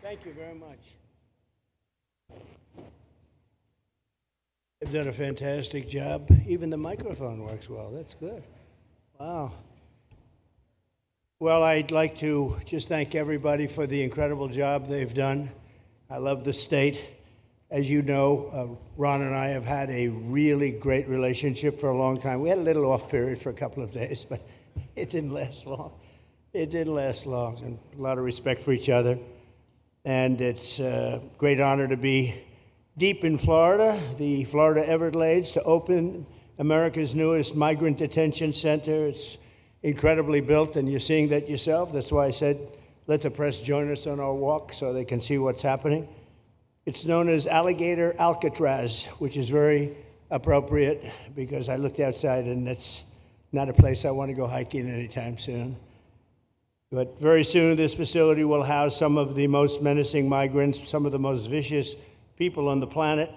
Thank you very much. They've done a fantastic job. Even the microphone works well. That's good. Wow. Well, I'd like to just thank everybody for the incredible job they've done. I love the state. As you know, Ron and I have had a really great relationship for a long time. We had a little off period for a couple of days, but it didn't last long. It didn't last long, and a lot of respect for each other. And it's a great honor to be deep in Florida, the Florida Everglades, to open America's newest migrant detention center. It's incredibly built, and you're seeing that yourself. That's why I said, let the press join us on our walk so they can see what's happening. It's known as Alligator Alcatraz, which is very appropriate because I looked outside and it's not a place I want to go hiking anytime soon. But very soon this facility will house some of the most menacing migrants, some of the most vicious people on the planet.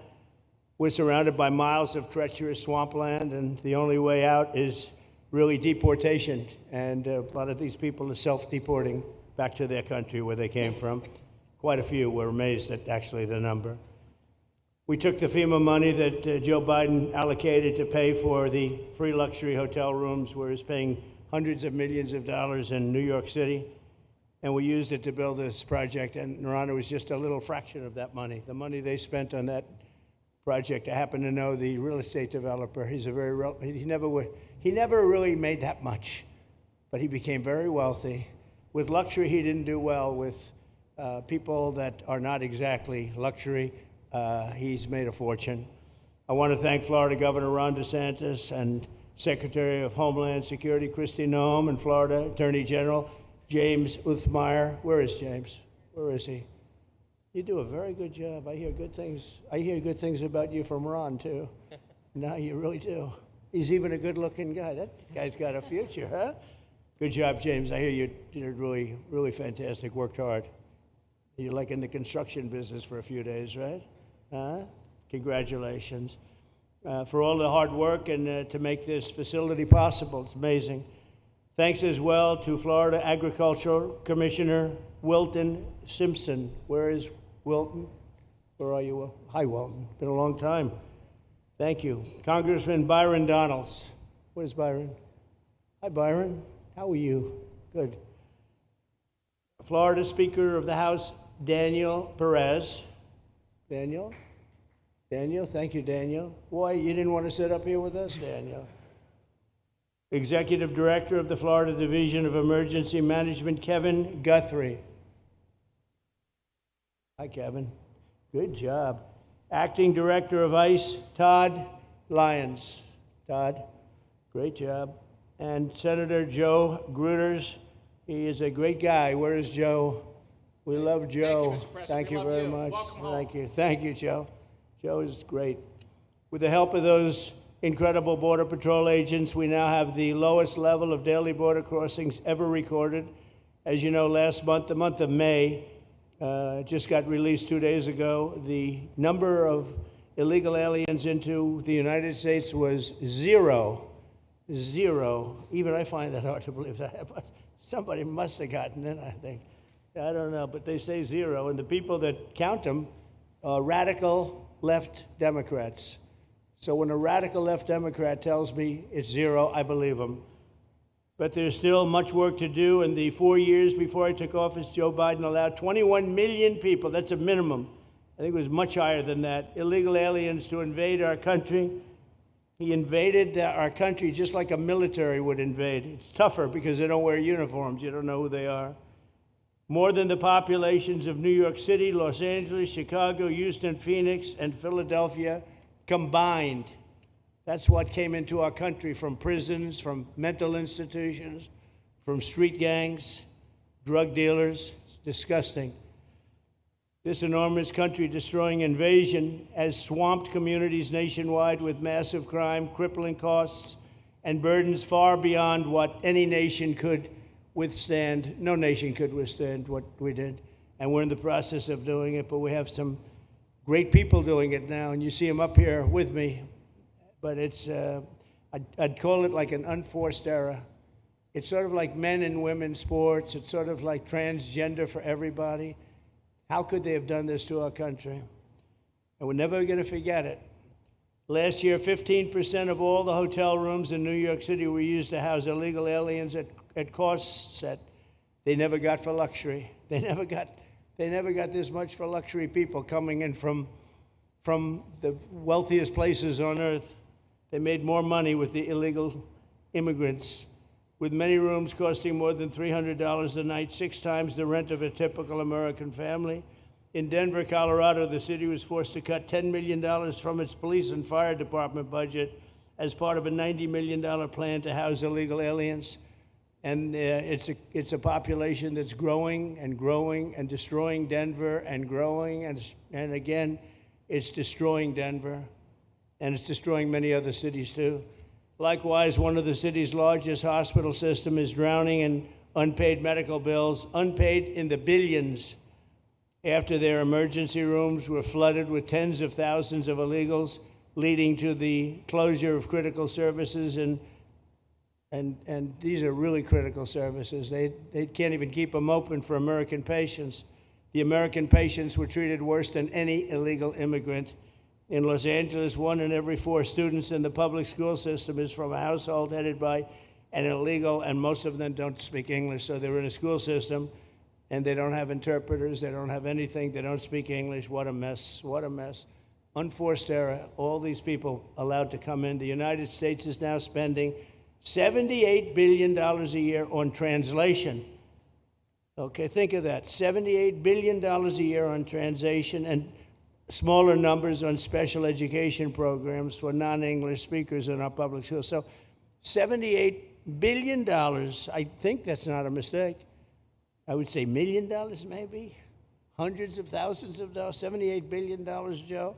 We're surrounded by miles of treacherous swampland, and the only way out is really deportation. And a lot of these people are self-deporting back to their country where they came from. Quite a few. We're amazed at actually the number. We took the FEMA money that Joe Biden allocated to pay for the free luxury hotel rooms, where he's paying hundreds of millions of dollars in New York City, and we used it to build this project. And Ron, was just a little fraction of that money. The money they spent on that project, I happen to know the real estate developer. He's a very he never really made that much, but he became very wealthy. With luxury, he didn't do well. With people that are not exactly luxury, he's made a fortune. I want to thank Florida Governor Ron DeSantis and Secretary of Homeland Security Kristi Noem, and Florida Attorney General James Uthmeier. Where is James? Where is he? You do a very good job. I hear good things. I hear good things about you from Ron too. No, you really do. He's even a good-looking guy. That guy's got a future, huh? Good job, James. I hear you did really, really fantastic. Worked hard. You're like in the construction business for a few days, right? Huh? Congratulations. For all the hard work and to make this facility possible. It's amazing. Thanks as well to Florida Agricultural Commissioner Wilton Simpson. Where is Wilton? Where are you? Hi, Wilton. Been a long time. Thank you. Congressman Byron Donalds. Where's Byron? Hi, Byron. How are you? Good. Florida Speaker of the House, Daniel Perez. Daniel? Daniel, thank you, Daniel. Why, you didn't want to sit up here with us, Daniel? Executive Director of the Florida Division of Emergency Management, Kevin Guthrie. Hi, Kevin. Good job. Acting Director of ICE, Todd Lyons. Todd, great job. And Senator Joe Gruters. He is a great guy. Where is Joe? We love Joe. Thank you very much. Thank you. Thank you, Joe. Joe is great. With the help of those incredible Border Patrol agents, we now have the lowest level of daily border crossings ever recorded. As you know, last month, the month of May, just got released 2 days ago, the number of illegal aliens into the United States was zero. Zero. Even I find that hard to believe that. Somebody must have gotten in, I think. I don't know, but they say zero. And the people that count them are radical left Democrats. So when a radical left Democrat tells me it's zero, I believe him. But there's still much work to do. In the 4 years before I took office, Joe Biden allowed 21 million people, that's a minimum, I think it was much higher than that, illegal aliens to invade our country. He invaded our country just like a military would invade. It's tougher because they don't wear uniforms. You don't know who they are. More than the populations of New York City, Los Angeles, Chicago, Houston, Phoenix, and Philadelphia combined. That's what came into our country from prisons, from mental institutions, from street gangs, drug dealers. It's disgusting. This enormous country-destroying invasion has swamped communities nationwide with massive crime, crippling costs, and burdens far beyond what any nation could withstand. No nation could withstand what we did, and we're in the process of doing it, but we have some great people doing it now, and you see them up here with me, but it's, I'd call it like an unforced era. It's sort of like men and women sports. It's sort of like transgender for everybody. How could they have done this to our country? And we're never going to forget it. Last year, 15% of all the hotel rooms in New York City were used to house illegal aliens at costs that they never got for luxury. They never got this much for luxury people coming in from the wealthiest places on earth. They made more money with the illegal immigrants, with many rooms costing more than $300 a night, 6 times the rent of a typical American family. In Denver, Colorado, the city was forced to cut $10 million from its police and fire department budget as part of a $90 million plan to house illegal aliens. And it's a population that's growing and growing and destroying Denver and growing. And again, it's destroying Denver. And it's destroying many other cities, too. Likewise, one of the city's largest hospital system is drowning in unpaid medical bills, unpaid in the billions, after their emergency rooms were flooded with tens of thousands of illegals, leading to the closure of critical services. And these are really critical services. They can't even keep them open for American patients. The American patients were treated worse than any illegal immigrant. In Los Angeles, 1 in every 4 students in the public school system is from a household headed by an illegal, and most of them don't speak English, so they're in a school system, and they don't have interpreters, they don't have anything, they don't speak English. What a mess, what a mess. Unforced error, all these people allowed to come in. The United States is now spending $78 billion a year on translation. Okay, think of that, $78 billion a year on translation, and smaller numbers on special education programs for non-English speakers in our public schools. So $78 billion, I think that's not a mistake. I would say $1 million maybe, hundreds of thousands of dollars, $78 billion, Joe,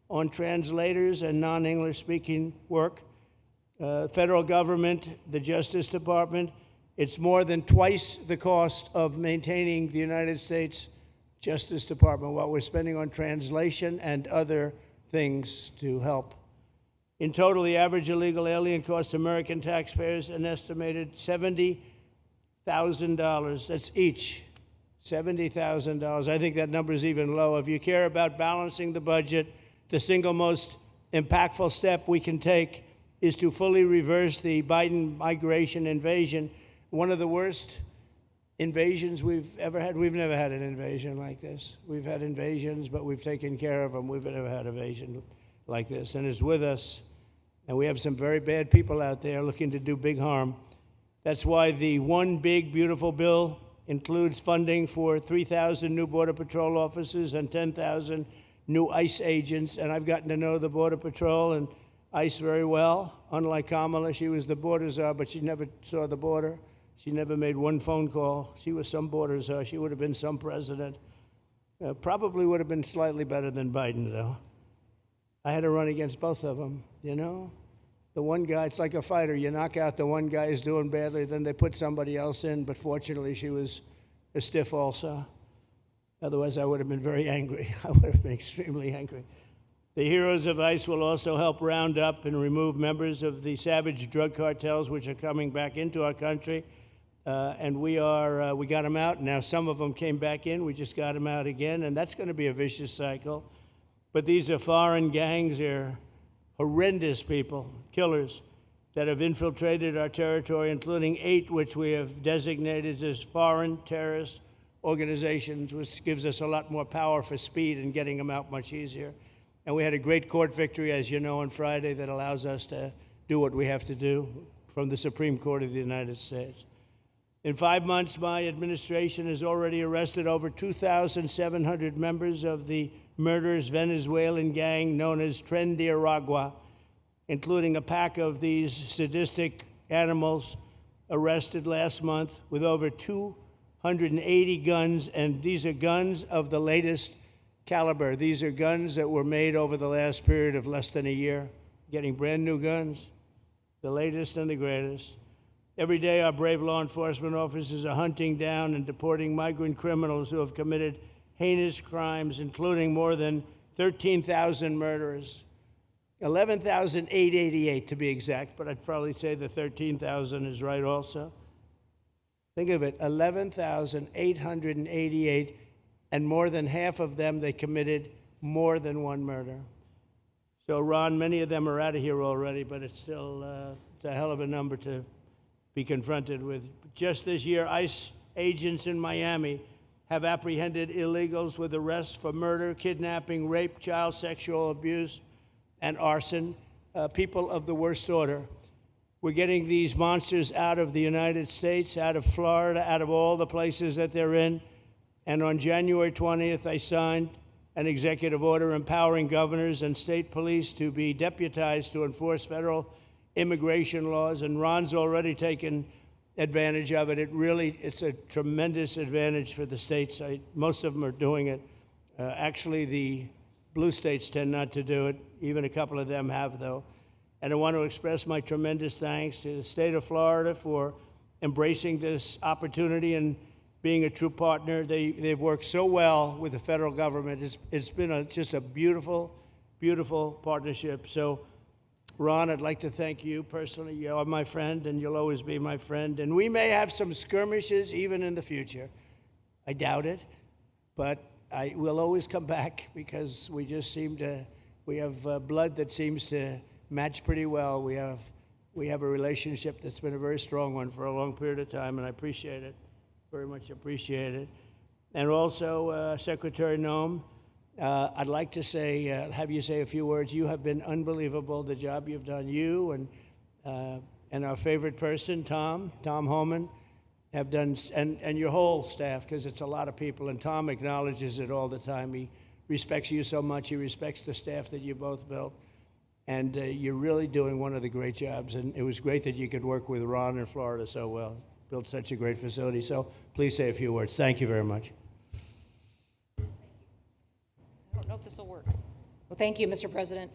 on translators and non-English speaking work. Federal government, the Justice Department, it's more than twice the cost of maintaining the United States Justice Department, what we're spending on translation and other things to help. In total, the average illegal alien costs American taxpayers an estimated $70,000. That's each, $70,000. I think that number is even low. If you care about balancing the budget, the single most impactful step we can take is to fully reverse the Biden migration invasion. One of the worst invasions we've ever had. We've never had an invasion like this. We've had invasions, but we've taken care of them. We've never had an invasion like this, and it's with us. And we have some very bad people out there looking to do big harm. That's why the One Big Beautiful Bill includes funding for 3,000 new Border Patrol officers and 10,000 new ICE agents. And I've gotten to know the Border Patrol and ICE very well. Unlike Kamala, she was the border czar, but she never saw the border. She never made one phone call. She was some border czar. She would have been some president. Probably would have been slightly better than Biden, though. I had to run against both of them, you know? The one guy, it's like a fighter. You knock out the one guy who's doing badly, then they put somebody else in, but fortunately she was a stiff also. Otherwise, I would have been very angry. I would have been extremely angry. The heroes of ICE will also help round up and remove members of the savage drug cartels which are coming back into our country. And we got them out. Now some of them came back in. We just got them out again, and that's going to be a vicious cycle. But these are foreign gangs. They're horrendous people, killers, that have infiltrated our territory, including 8 which we have designated as foreign terrorist organizations, which gives us a lot more power for speed and getting them out much easier. And we had a great court victory, as you know, on Friday that allows us to do what we have to do from the Supreme Court of the United States. In 5 months, my administration has already arrested over 2,700 members of the murderous Venezuelan gang known as Tren de Aragua, including a pack of these sadistic animals arrested last month with over 280 guns, and these are guns of the latest caliber. These are guns that were made over the last period of less than a year, getting brand new guns, the latest and the greatest. Every day, our brave law enforcement officers are hunting down and deporting migrant criminals who have committed heinous crimes, including more than 13,000 murderers, 11,888 to be exact, but I'd probably say the 13,000 is right also. Think of it, 11,888 and more than half of them, they committed more than one murder. So, Ron, many of them are out of here already, but it's still it's a hell of a number to be confronted with. Just this year, ICE agents in Miami have apprehended illegals with arrests for murder, kidnapping, rape, child sexual abuse, and arson, people of the worst order. We're getting these monsters out of the United States, out of Florida, out of all the places that they're in. And on January 20th, I signed an executive order empowering governors and state police to be deputized to enforce federal immigration laws. And Ron's already taken advantage of it. It's a tremendous advantage for the states. Most of them are doing it. Actually, the blue states tend not to do it. Even a couple of them have, though. And I want to express my tremendous thanks to the state of Florida for embracing this opportunity and being a true partner. They've worked so well with the federal government. It's been just a beautiful, beautiful partnership. So, Ron, I'd like to thank you personally. You are my friend, and you'll always be my friend. And we may have some skirmishes even in the future. I doubt it, but we'll always come back because we just we have blood that seems to match pretty well. We have a relationship that's been a very strong one for a long period of time, and I appreciate it, very much appreciate it. And also, Secretary Noem, I'd like to have you say a few words. You have been unbelievable, the job you've done. You and our favorite person, Tom Homan, have done, and your whole staff, because it's a lot of people, and Tom acknowledges it all the time. He respects you so much. He respects the staff that you both built. And you're really doing one of the great jobs. And it was great that you could work with Ron in Florida so well. Built such a great facility. So please say a few words. Thank you very much. I don't know if this will work. Well, thank you, Mr. President.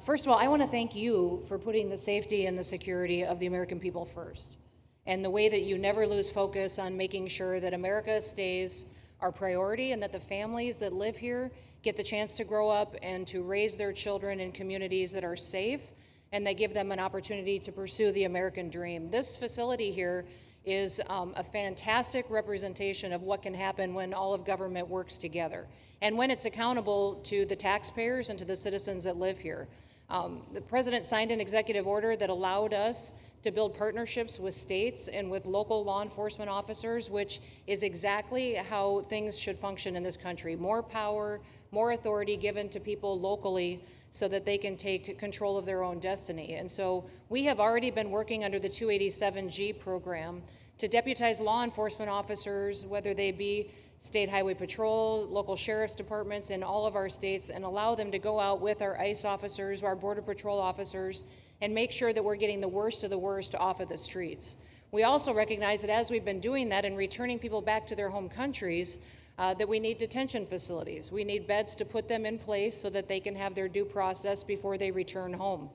First of all, I want to thank you for putting the safety and the security of the American people first, and the way that you never lose focus on making sure that America stays our priority and that the families that live here get the chance to grow up and to raise their children in communities that are safe and that give them an opportunity to pursue the American dream. This facility here is a fantastic representation of what can happen when all of government works together and when it's accountable to the taxpayers and to the citizens that live here. The president signed an executive order that allowed us to build partnerships with states and with local law enforcement officers, which is exactly how things should function in this country. More power, more authority given to people locally so that they can take control of their own destiny. And so we have already been working under the 287G program to deputize law enforcement officers, whether they be state highway patrol, local sheriff's departments in all of our states, and allow them to go out with our ICE officers, our border patrol officers, and make sure that we're getting the worst of the worst off of the streets. We also recognize that as we've been doing that and returning people back to their home countries, that we need detention facilities. We need beds to put them in place so that they can have their due process before they return home.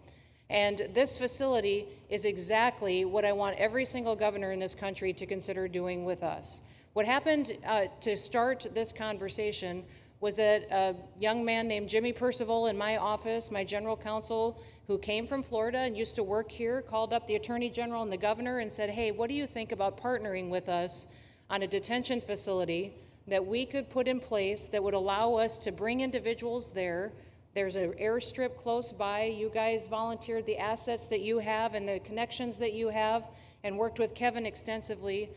And this facility is exactly what I want every single governor in this country to consider doing with us. What happened to start this conversation was that a young man named Jimmy Percival in my office, my general counsel, who came from Florida and used to work here, called up the Attorney General and the governor and said, hey, what do you think about partnering with us on a detention facility that we could put in place that would allow us to bring individuals there? There's an airstrip close by. You guys volunteered the assets that you have and the connections that you have and worked with Kevin extensively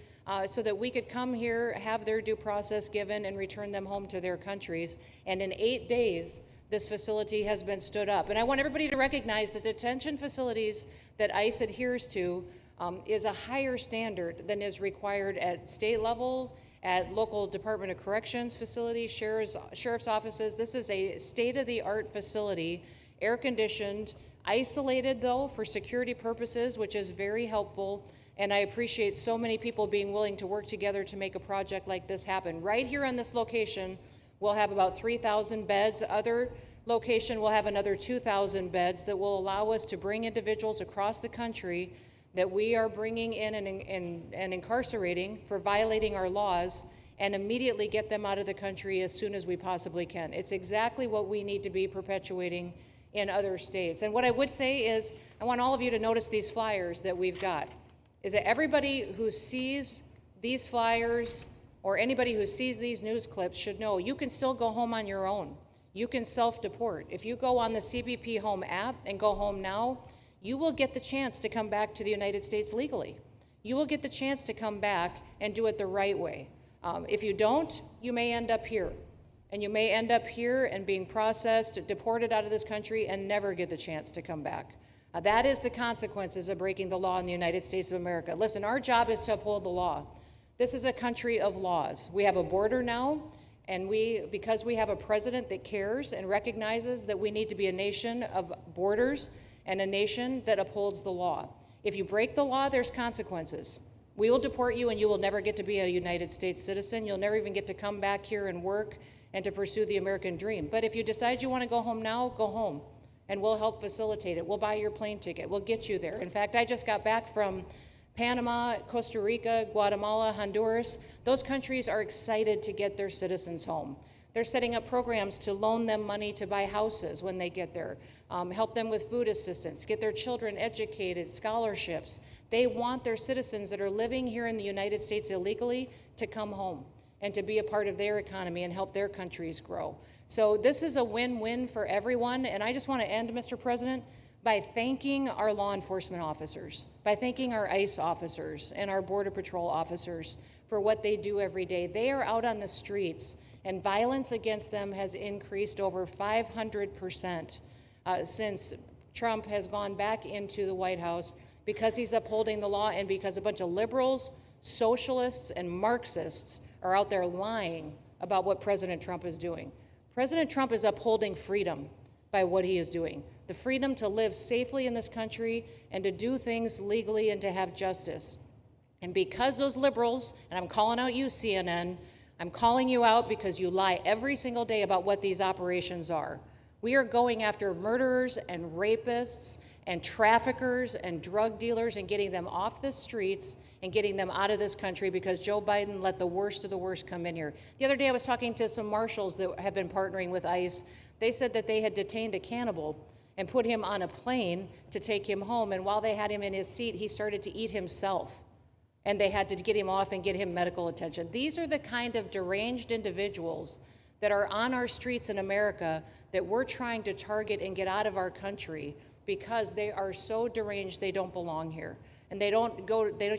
so that we could come here, have their due process given, and return them home to their countries. And in 8 days, this facility has been stood up. And I want everybody to recognize that detention facilities that ICE adheres to is a higher standard than is required at state levels, at local Department of Corrections facilities, sheriff's offices. This is a state-of-the-art facility, air-conditioned, isolated though for security purposes, which is very helpful. And I appreciate so many people being willing to work together to make a project like this happen. Right here on this location, we'll have about 3,000 beds. Other location will have another 2,000 beds that will allow us to bring individuals across the country that we are bringing in and incarcerating for violating our laws and immediately get them out of the country as soon as we possibly can. It's exactly what we need to be perpetuating in other states. And what I would say is, I want all of you to notice these flyers that we've got, is that everybody who sees these flyers or anybody who sees these news clips should know you can still go home on your own. You can self-deport. If you go on the CBP Home app and go home now, you will get the chance to come back to the United States legally. You will get the chance to come back and do it the right way. If you don't, you may end up here. And you may end up here and being processed, deported out of this country, and never get the chance to come back. That is the consequences of breaking the law in the United States of America. Listen, our job is to uphold the law. This is a country of laws. We have a border now, and because we have a president that cares and recognizes that we need to be a nation of borders and a nation that upholds the law. If you break the law, there's consequences. We will deport you, and you will never get to be a United States citizen. You'll never even get to come back here and work and to pursue the American dream. But if you decide you want to go home now, go home, and we'll help facilitate it. We'll buy your plane ticket. We'll get you there. In fact, I just got back from Panama, Costa Rica, Guatemala, Honduras. Those countries are excited to get their citizens home. They're setting up programs to loan them money to buy houses when they get there, help them with food assistance, get their children educated, scholarships. They want their citizens that are living here in the United States illegally to come home and to be a part of their economy and help their countries grow. So this is a win-win for everyone, and I just want to end, Mr. President, by thanking our law enforcement officers, by thanking our ICE officers and our Border Patrol officers for what they do every day. They are out on the streets, and violence against them has increased over 500% since Trump has gone back into the White House, because he's upholding the law and because a bunch of liberals, socialists, and Marxists are out there lying about what President Trump is doing. President Trump is upholding freedom by what he is doing. The freedom to live safely in this country and to do things legally and to have justice. And because those liberals, and I'm calling out you, CNN, I'm calling you out because you lie every single day about what these operations are. We are going after murderers and rapists and traffickers and drug dealers and getting them off the streets and getting them out of this country because Joe Biden let the worst of the worst come in here. The other day I was talking to some marshals that have been partnering with ICE. They said that they had detained a cannibal and put him on a plane to take him home, and while they had him in his seat, he started to eat himself, and they had to get him off and get him medical attention. These are the kind of deranged individuals that are on our streets in America that we're trying to target and get out of our country because they are so deranged they don't belong here. And they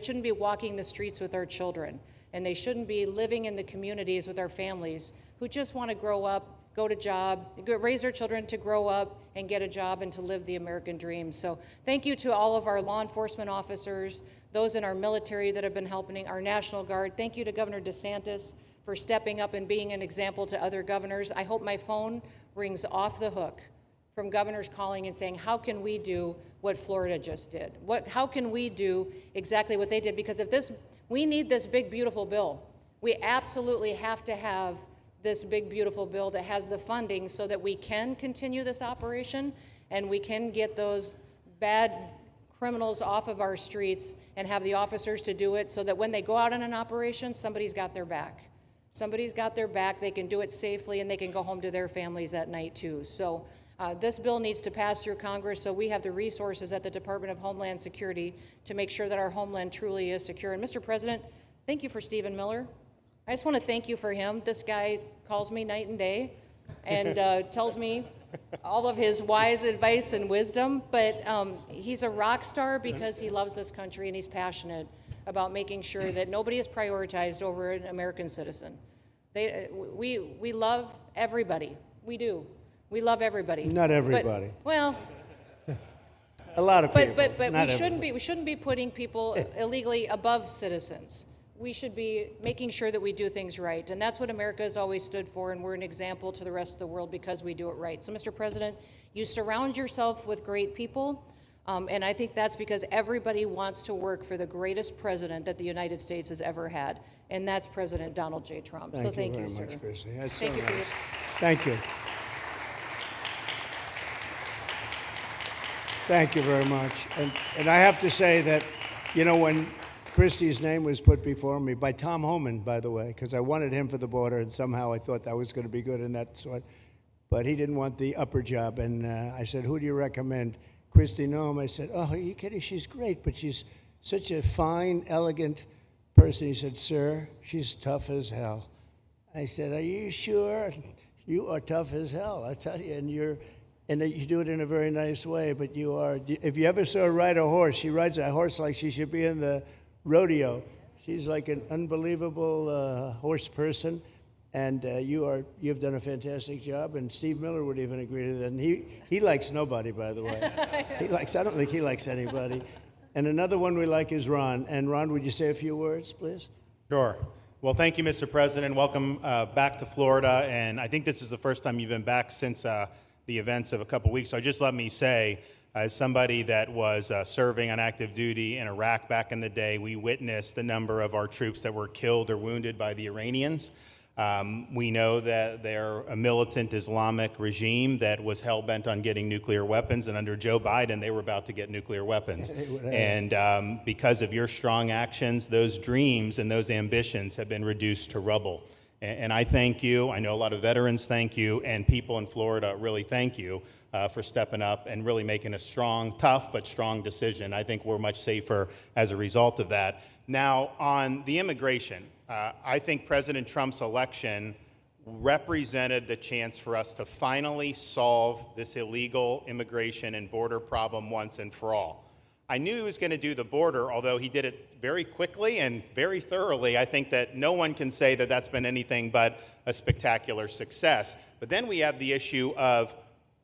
shouldn't be walking the streets with our children. And they shouldn't be living in the communities with our families who just want to grow up, go to job, raise their children to grow up and get a job and to live the American dream. So thank you to all of our law enforcement officers, those in our military that have been helping, our National Guard. Thank you to Governor DeSantis for stepping up and being an example to other governors. I hope my phone rings off the hook from governors calling and saying, how can we do what Florida just did? How can we do exactly what they did? Because we need this big, beautiful bill. We absolutely have to have this big, beautiful bill that has the funding so that we can continue this operation and we can get those bad criminals off of our streets and have the officers to do it so that when they go out on an operation, somebody's got their back. Somebody's got their back, they can do it safely, and they can go home to their families at night too. So this bill needs to pass through Congress so we have the resources at the Department of Homeland Security to make sure that our homeland truly is secure. And Mr. President, thank you for Stephen Miller. I just want to thank you for him. This guy calls me night and day and tells me all of his wise advice and wisdom, but he's a rock star because he loves this country and he's passionate about making sure that nobody is prioritized over an American citizen. We love everybody. We do. We love everybody. Not everybody. But, well, a lot of people. But we shouldn't be putting people illegally above citizens. We should be making sure that we do things right, and that's what America has always stood for, and we're an example to the rest of the world because we do it right. So, Mr. President, you surround yourself with great people, and I think that's because everybody wants to work for the greatest president that the United States has ever had, and that's President Donald J. Trump. Thank you very much, Christy. That's Thank so you for nice. your... Thank you. Thank you very much. And I have to say that, you know, when Christie's name was put before me by Tom Homan, by the way, because I wanted him for the border, and somehow I thought that was going to be good in that sort. But he didn't want the upper job, and I said, who do you recommend? Christy Noem. I said, oh, are you kidding? She's great, but she's such a fine, elegant person. He said, "Sir, she's tough as hell." I said, "Are you sure?" "You are tough as hell, I tell you, and you do it in a very nice way, but you are, if you ever saw her ride a horse, she rides a horse like she should be in the rodeo. She's like an unbelievable horse person, and you've done a fantastic job, and Steve Miller would even agree to that, and he likes nobody, by the way. I don't think he likes anybody. And another one we like is Ron. And Ron, would you say a few words, please? Sure. Well, thank you, Mr. President. Welcome back to Florida. And I think this is the first time you've been back since the events of a couple weeks. So just let me say, as somebody that was serving on active duty in Iraq back in the day, we witnessed the number of our troops that were killed or wounded by the Iranians. We know that they're a militant Islamic regime that was hell-bent on getting nuclear weapons, and under Joe Biden, they were about to get nuclear weapons. And because of your strong actions, those dreams and those ambitions have been reduced to rubble. And I thank you. I know a lot of veterans thank you, and people in Florida really thank you for stepping up and really making a strong, tough, but strong decision. I think we're much safer as a result of that. Now, on the immigration, I think President Trump's election represented the chance for us to finally solve this illegal immigration and border problem once and for all. I knew he was going to do the border, although he did it very quickly and very thoroughly. I think that no one can say that that's been anything but a spectacular success. But then we have the issue of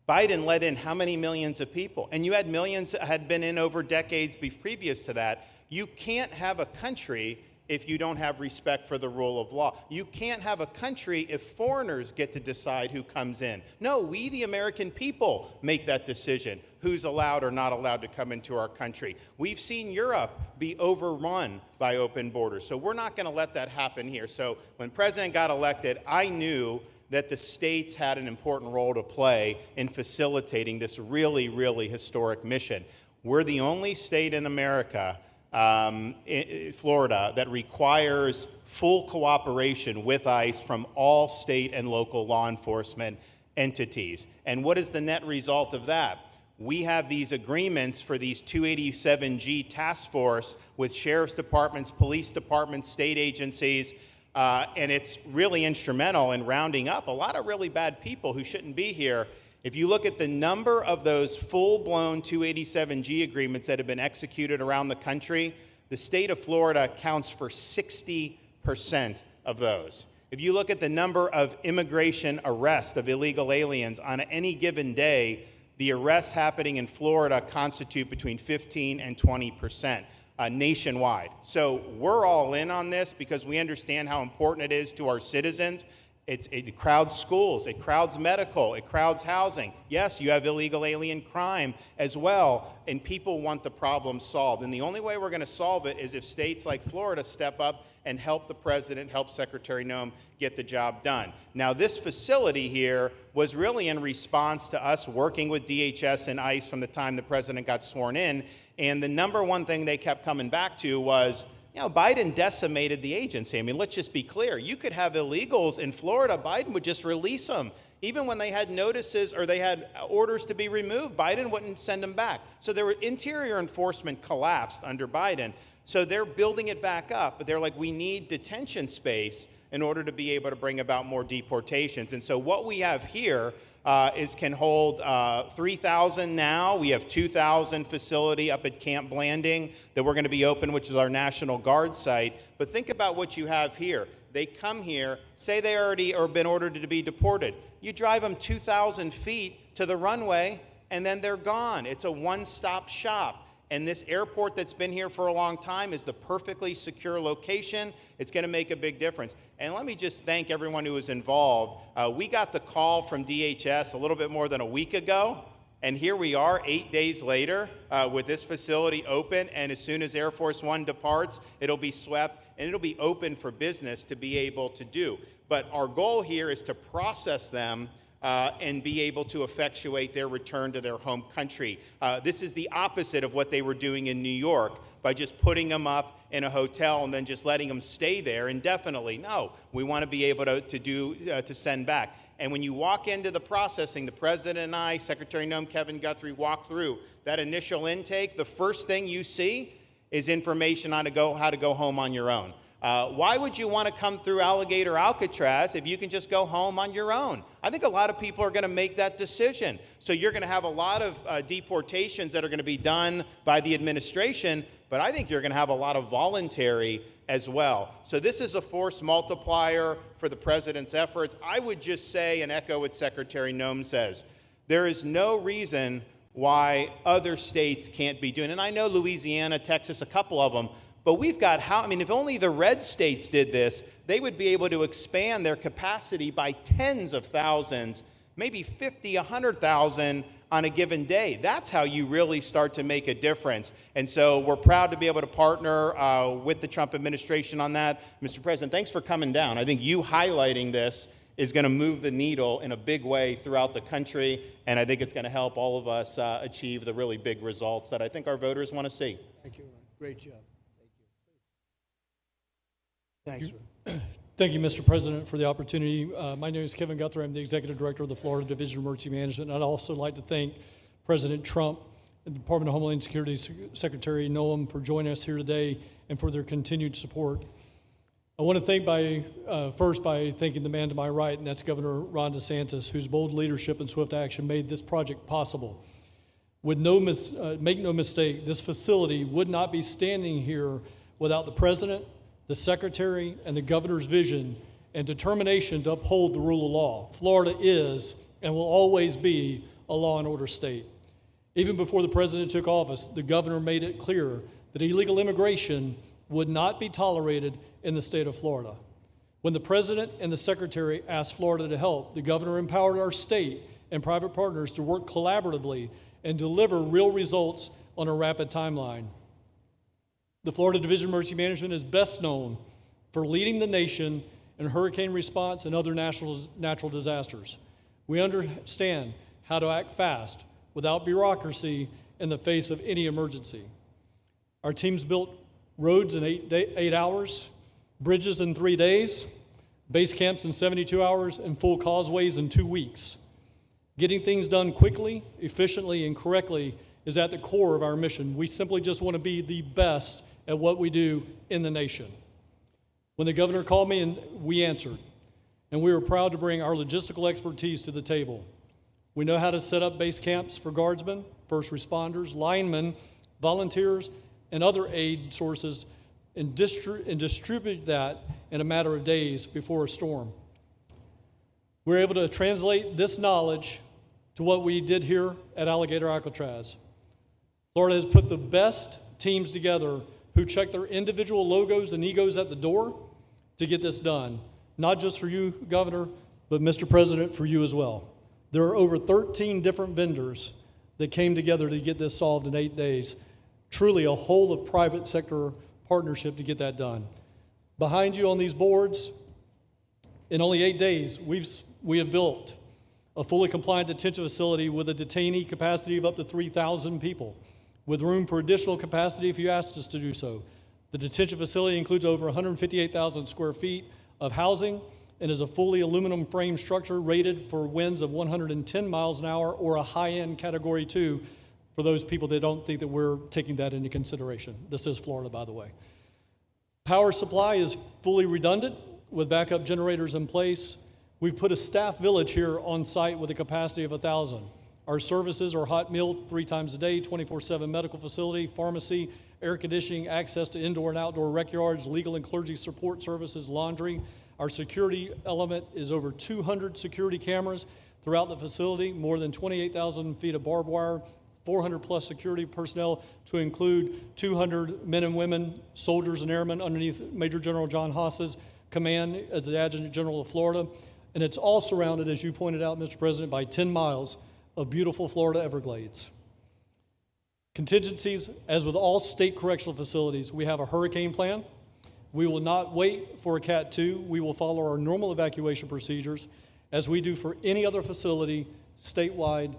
Biden let in how many millions of people? And you had millions that had been in over decades previous to that. You can't have a country if you don't have respect for the rule of law. You can't have a country if foreigners get to decide who comes in. No, we, the American people, make that decision, who's allowed or not allowed to come into our country. We've seen Europe be overrun by open borders, so we're not gonna let that happen here. So when President got elected, I knew that the states had an important role to play in facilitating this really, really historic mission. We're the only state in America, Florida, that requires full cooperation with ICE from all state and local law enforcement entities. And what is the net result of that? We have these agreements for these 287G task force with sheriff's departments, police departments, state agencies, and it's really instrumental in rounding up a lot of really bad people who shouldn't be here. If you look at the number of those full-blown 287G agreements that have been executed around the country, the state of Florida accounts for 60% of those. If you look at the number of immigration arrests of illegal aliens on any given day, the arrests happening in Florida constitute between 15 and 20%. Nationwide. So we're all in on this because we understand how important it is to our citizens. It crowds schools, it crowds medical, it crowds housing. Yes, you have illegal alien crime as well, and people want the problem solved. And the only way we're going to solve it is if states like Florida step up and help the president, help Secretary Noem get the job done. Now, this facility here was really in response to us working with DHS and ICE from the time the president got sworn in. And the number one thing they kept coming back to was, you know, Biden decimated the agency. I mean, let's just be clear. You could have illegals in Florida. Biden would just release them. Even when they had notices or they had orders to be removed, Biden wouldn't send them back. So their interior enforcement collapsed under Biden. So they're building it back up. But they're like, we need detention space in order to be able to bring about more deportations. And so what we have here can hold 3,000 now. We have 2,000 facility up at Camp Blanding that we're going to be open, which is our National Guard site. But think about what you have here. They come here, say they already or been ordered to be deported. You drive them 2,000 feet to the runway, and then they're gone. It's a one-stop shop. And this airport that's been here for a long time is the perfectly secure location. It's going to make a big difference. And let me just thank everyone who was involved. We got the call from DHS a little bit more than a week ago, and here we are 8 days later with this facility open, and as soon as Air Force One departs, it'll be swept, and it'll be open for business to be able to do. But our goal here is to process them and be able to effectuate their return to their home country. This is the opposite of what they were doing in New York by just putting them up in a hotel and then just letting them stay there indefinitely. No, we want to be able to send back. And when you walk into the processing, the president and I, Secretary Noem, Kevin Guthrie, walk through that initial intake, the first thing you see is information on how to go home on your own. Why would you want to come through Alligator Alcatraz if you can just go home on your own? I think a lot of people are going to make that decision. So you're going to have a lot of deportations that are going to be done by the administration, but I think you're going to have a lot of voluntary as well. So this is a force multiplier for the president's efforts. I would just say and echo what Secretary Noem says. There is no reason why other states can't be doing it. And I know Louisiana, Texas, a couple of them, but we've got if only the red states did this, they would be able to expand their capacity by tens of thousands, maybe 50, 100,000 on a given day. That's how you really start to make a difference. And so we're proud to be able to partner with the Trump administration on that. Mr. President, thanks for coming down. I think you highlighting this is going to move the needle in a big way throughout the country, and I think it's going to help all of us achieve the really big results that I think our voters want to see. Thank you, Ron. Great job. Thank you. Thanks, Ron. Thank you, Mr. President, for the opportunity. My name is Kevin Guthrie. I'm the Executive Director of the Florida Division of Emergency Management. And I'd also like to thank President Trump and the Department of Homeland Security Secretary Noem for joining us here today and for their continued support. I want to thank first by thanking the man to my right, and that's Governor Ron DeSantis, whose bold leadership and swift action made this project possible. Make no mistake, this facility would not be standing here without the President, the Secretary, and the Governor's vision and determination to uphold the rule of law. Florida is and will always be a law and order state. Even before the President took office, the Governor made it clear that illegal immigration would not be tolerated in the state of Florida. When the President and the Secretary asked Florida to help, the Governor empowered our state and private partners to work collaboratively and deliver real results on a rapid timeline. The Florida Division of Emergency Management is best known for leading the nation in hurricane response and other natural disasters. We understand how to act fast without bureaucracy in the face of any emergency. Our teams built roads in 8 hours, bridges in 3 days, base camps in 72 hours, and full causeways in 2 weeks. Getting things done quickly, efficiently, and correctly is at the core of our mission. We simply just want to be the best at what we do in the nation. When the Governor called me, and we answered, and we were proud to bring our logistical expertise to the table. We know how to set up base camps for guardsmen, first responders, linemen, volunteers, and other aid sources, and distribute that in a matter of days before a storm. We're able to translate this knowledge to what we did here at Alligator Alcatraz. Florida has put the best teams together who check their individual logos and egos at the door to get this done. Not just for you, Governor, but Mr. President, for you as well. There are over 13 different vendors that came together to get this solved in 8 days. Truly a whole of private sector partnership to get that done. Behind you on these boards, in only 8 days, we have built a fully compliant detention facility with a detainee capacity of up to 3,000 people, with room for additional capacity if you asked us to do so. The detention facility includes over 158,000 square feet of housing and is a fully aluminum frame structure rated for winds of 110 miles an hour or a high-end Category 2 for those people that don't think that we're taking that into consideration. This is Florida, by the way. Power supply is fully redundant with backup generators in place. We've put a staff village here on site with a capacity of 1,000. Our services are hot meal 3 times a day, 24/7 medical facility, pharmacy, air conditioning, access to indoor and outdoor rec yards, legal and clergy support services, laundry. Our security element is over 200 security cameras throughout the facility, more than 28,000 feet of barbed wire, 400 plus security personnel to include 200 men and women, soldiers and airmen underneath Major General John Haas's command as the Adjutant General of Florida. And it's all surrounded, as you pointed out, Mr. President, by 10 miles of beautiful Florida Everglades. Contingencies, as with all state correctional facilities, we have a hurricane plan. We will not wait for a Cat 2. We will follow our normal evacuation procedures as we do for any other facility statewide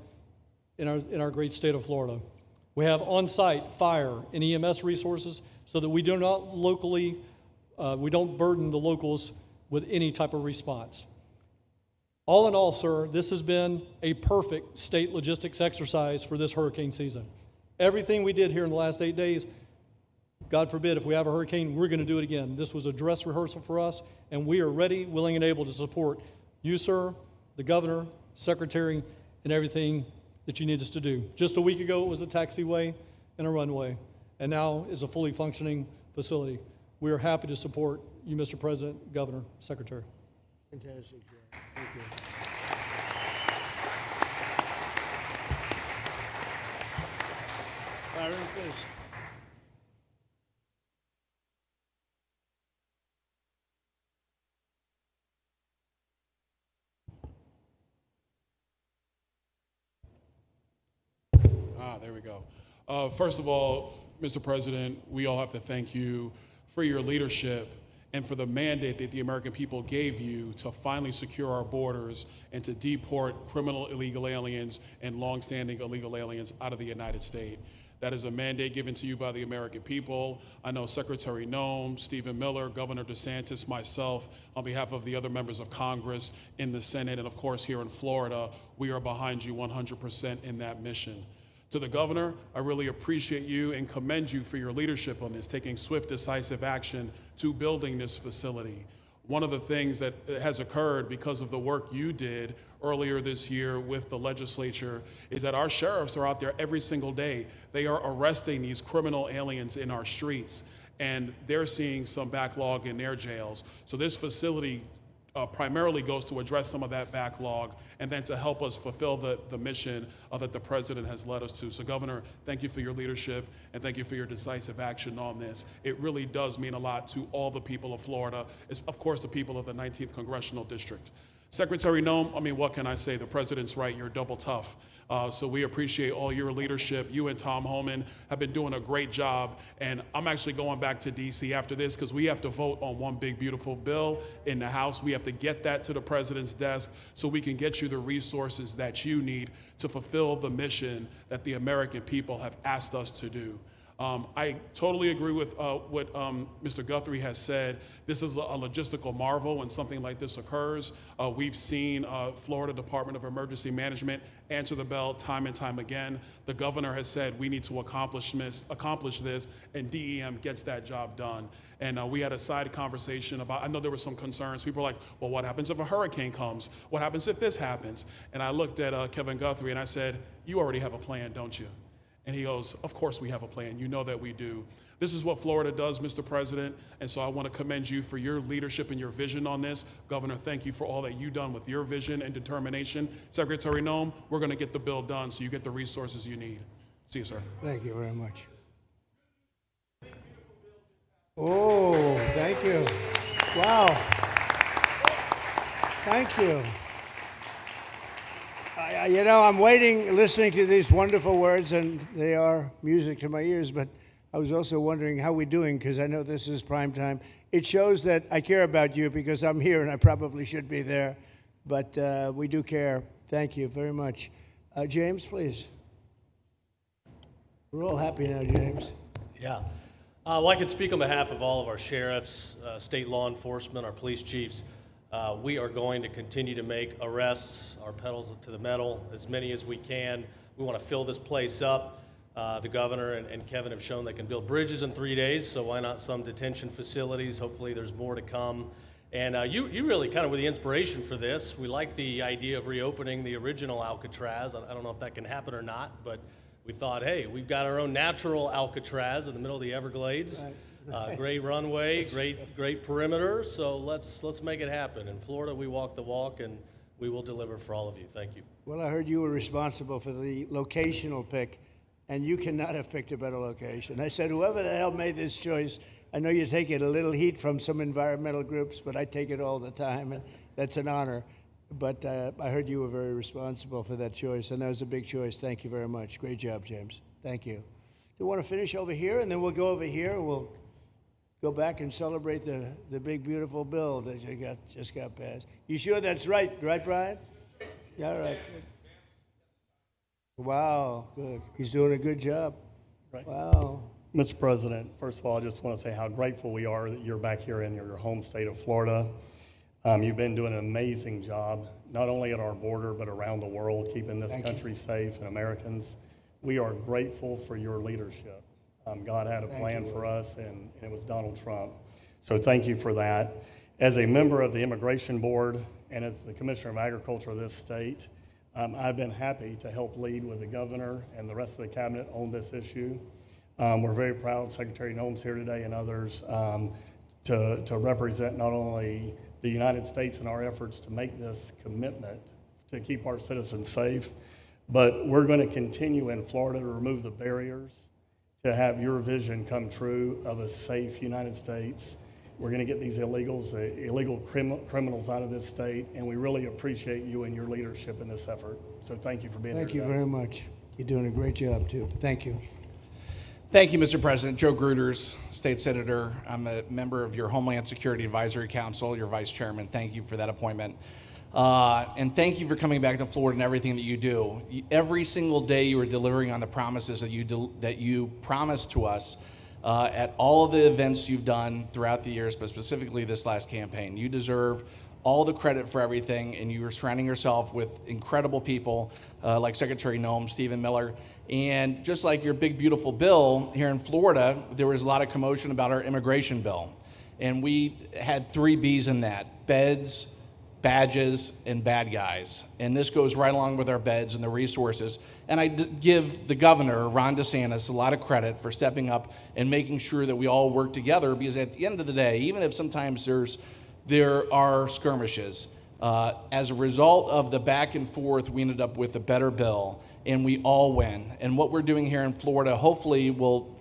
in our great state of Florida. We have on-site fire and EMS resources so that we don't burden the locals with any type of response. All in all, sir, this has been a perfect state logistics exercise for this hurricane season. Everything we did here in the last 8 days God forbid, if we have a hurricane, we're going to do it again. This was a dress rehearsal for us, and we are ready, willing, and able to support you, sir, the governor, secretary, and everything that you need us to do. Just a week ago, it was a taxiway and a runway, and now is a fully functioning facility. We are happy to support you, Mr. President, Governor, Secretary. Fantastic job. Thank you. Byron, please. There we go. First of all, Mr. President, we all have to thank you for your leadership and for the mandate that the American people gave you to finally secure our borders and to deport criminal illegal aliens and longstanding illegal aliens out of the United States. That is a mandate given to you by the American people. I know Secretary Noem, Stephen Miller, Governor DeSantis, myself, on behalf of the other members of Congress in the Senate, and of course here in Florida, we are behind you 100% in that mission. To the governor, I really appreciate you and commend you for your leadership on this, taking swift, decisive action to building this facility. One of the things that has occurred because of the work you did earlier this year with the legislature is that our sheriffs are out there every single day. They are arresting these criminal aliens in our streets, and they're seeing some backlog in their jails. So this facility primarily goes to address some of that backlog and then to help us fulfill the mission that the president has led us to. So Governor, thank you for your leadership and thank you for your decisive action on this. It really does mean a lot to all the people of Florida, of course the people of the 19th Congressional District. Secretary Noem, I mean, what can I say? The president's right, you're double tough. So we appreciate all your leadership. You and Tom Homan have been doing a great job. And I'm actually going back to DC after this because we have to vote on one big, beautiful bill in the House. We have to get that to the president's desk so we can get you the resources that you need to fulfill the mission that the American people have asked us to do. I totally agree with what Mr. Guthrie has said. This is a logistical marvel when something like this occurs. We've seen Florida Department of Emergency Management answer the bell time and time again. The governor has said we need to accomplish this, and DEM gets that job done. And we had a side conversation about, I know there were some concerns. People were like, well, what happens if a hurricane comes? What happens if this happens? And I looked at Kevin Guthrie and I said, you already have a plan, don't you? And he goes, of course we have a plan. You know that we do. This is what Florida does, Mr. President. And so I want to commend you for your leadership and your vision on this. Governor, thank you for all that you've done with your vision and determination. Secretary Noem, we're going to get the bill done so you get the resources you need. See you, sir. Thank you very much. Oh, thank you. Wow. Thank you. You know, I'm waiting, listening to these wonderful words, and they are music to my ears, but I was also wondering how we're doing, because I know this is prime time. It shows that I care about you, because I'm here, and I probably should be there, but we do care. Thank you very much. James, please. We're all happy now, James. Yeah. Well, I can speak on behalf of all of our sheriffs, state law enforcement, our police chiefs. We are going to continue to make arrests, our pedals to the metal, as many as we can. We want to fill this place up. The governor and Kevin have shown they can build bridges in 3 days, so why not some detention facilities? Hopefully there's more to come. And you really kind of were the inspiration for this. We like the idea of reopening the original Alcatraz. I don't know if that can happen or not, but we thought, hey, we've got our own natural Alcatraz in the middle of the Everglades. Right. Great runway, great perimeter, so let's make it happen. In Florida, we walk the walk, and we will deliver for all of you. Thank you. Well, I heard you were responsible for the locational pick, and you cannot have picked a better location. I said, whoever the hell made this choice, I know you take it a little heat from some environmental groups, but I take it all the time, and that's an honor. But I heard you were very responsible for that choice, and that was a big choice. Thank you very much. Great job, James. Thank you. Do you want to finish over here, and then we'll go over here, and we'll go back and celebrate the big, beautiful bill that you just got passed. You sure that's right, Brian? Yeah, all right. Wow, good. He's doing a good job. Right. Wow. Mr. President, first of all, I just want to say how grateful we are that you're back here in your home state of Florida. You've been doing an amazing job, not only at our border, but around the world, keeping this country safe and Americans. We are grateful for your leadership. God had a plan for us, and it was Donald Trump. So thank you for that. As a member of the Immigration Board and as the Commissioner of Agriculture of this state, I've been happy to help lead with the governor and the rest of the cabinet on this issue. We're very proud, Secretary Noem's here today and others, to represent not only the United States in our efforts to make this commitment to keep our citizens safe, but we're going to continue in Florida to remove the barriers to have your vision come true of a safe United States. We're going to get these illegal criminals out of this state, and we really appreciate you and your leadership in this effort. So thank you for being here Thank you today. very much. You're doing a great job, too. Thank you. Thank you, Mr. President. Joe Gruters, State Senator. I'm a member of your Homeland Security Advisory Council, your Vice Chairman. Thank you for that appointment. And thank you for coming back to Florida and everything that you do. Every single day you are delivering on the promises that you promised to us at all of the events you've done throughout the years, but specifically this last campaign. You deserve all the credit for everything, and you are surrounding yourself with incredible people like Secretary Noem, Stephen Miller, and just like your big, beautiful bill here in Florida, there was a lot of commotion about our immigration bill. And we had 3 B's in that: beds, badges, and bad guys. And this goes right along with our beds and the resources. And I give the governor, Ron DeSantis, a lot of credit for stepping up and making sure that we all work together, because at the end of the day, even if sometimes there are skirmishes, as a result of the back and forth, we ended up with a better bill, and we all win. And what we're doing here in Florida hopefully will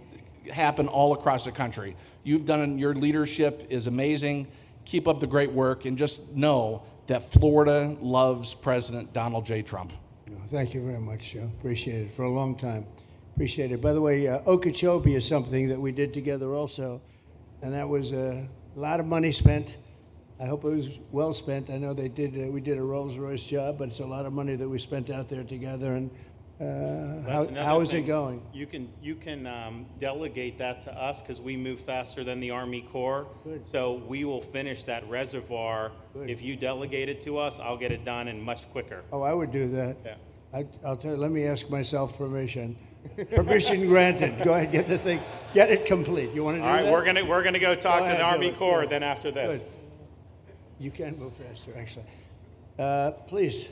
happen all across the country. Your leadership is amazing. Keep up the great work, and just know that Florida loves President Donald J. Trump. Thank you very much, Joe. Appreciate it for a long time. Appreciate it. By the way, Ochopee is something that we did together also, and that was a lot of money spent. I hope it was well spent. I know we did a Rolls-Royce job, but it's a lot of money that we spent out there together. And how is it going? You can delegate that to us, because we move faster than the Army Corps. Good. So we will finish that reservoir. Good. If you delegate it to us, I'll get it done and much quicker. Oh, I would do that. Yeah. I'll tell you, let me ask myself permission. Permission granted. Go ahead, get it complete. You want to do All right, that? we're gonna go talk to ahead, the Army do it. Corps Good. then after this. Good. You can move faster, actually. Please.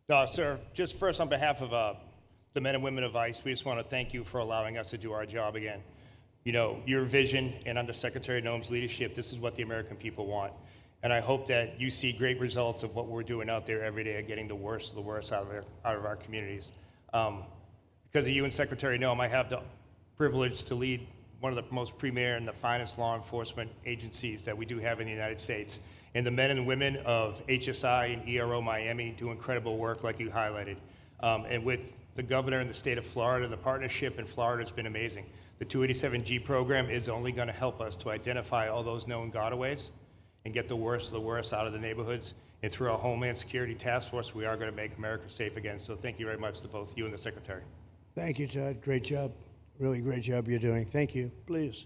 No, sir, just first on behalf of the men and women of ICE, we just want to thank you for allowing us to do our job again. You know, your vision and under Secretary Noem's leadership, this is what the American people want. And I hope that you see great results of what we're doing out there every day, getting the worst of the worst out of our communities. Because of you and Secretary Noem, I have the privilege to lead one of the most premier and the finest law enforcement agencies that we do have in the United States. And the men and women of HSI and ERO Miami do incredible work like you highlighted. And with the governor in the state of Florida, the partnership in Florida has been amazing. The 287G program is only going to help us to identify all those known gotaways and get the worst of the worst out of the neighborhoods. And through our Homeland Security Task Force, we are going to make America safe again. So thank you very much to both you and the Secretary. Thank you, Todd. Great job. Really great job you're doing. Thank you. Please.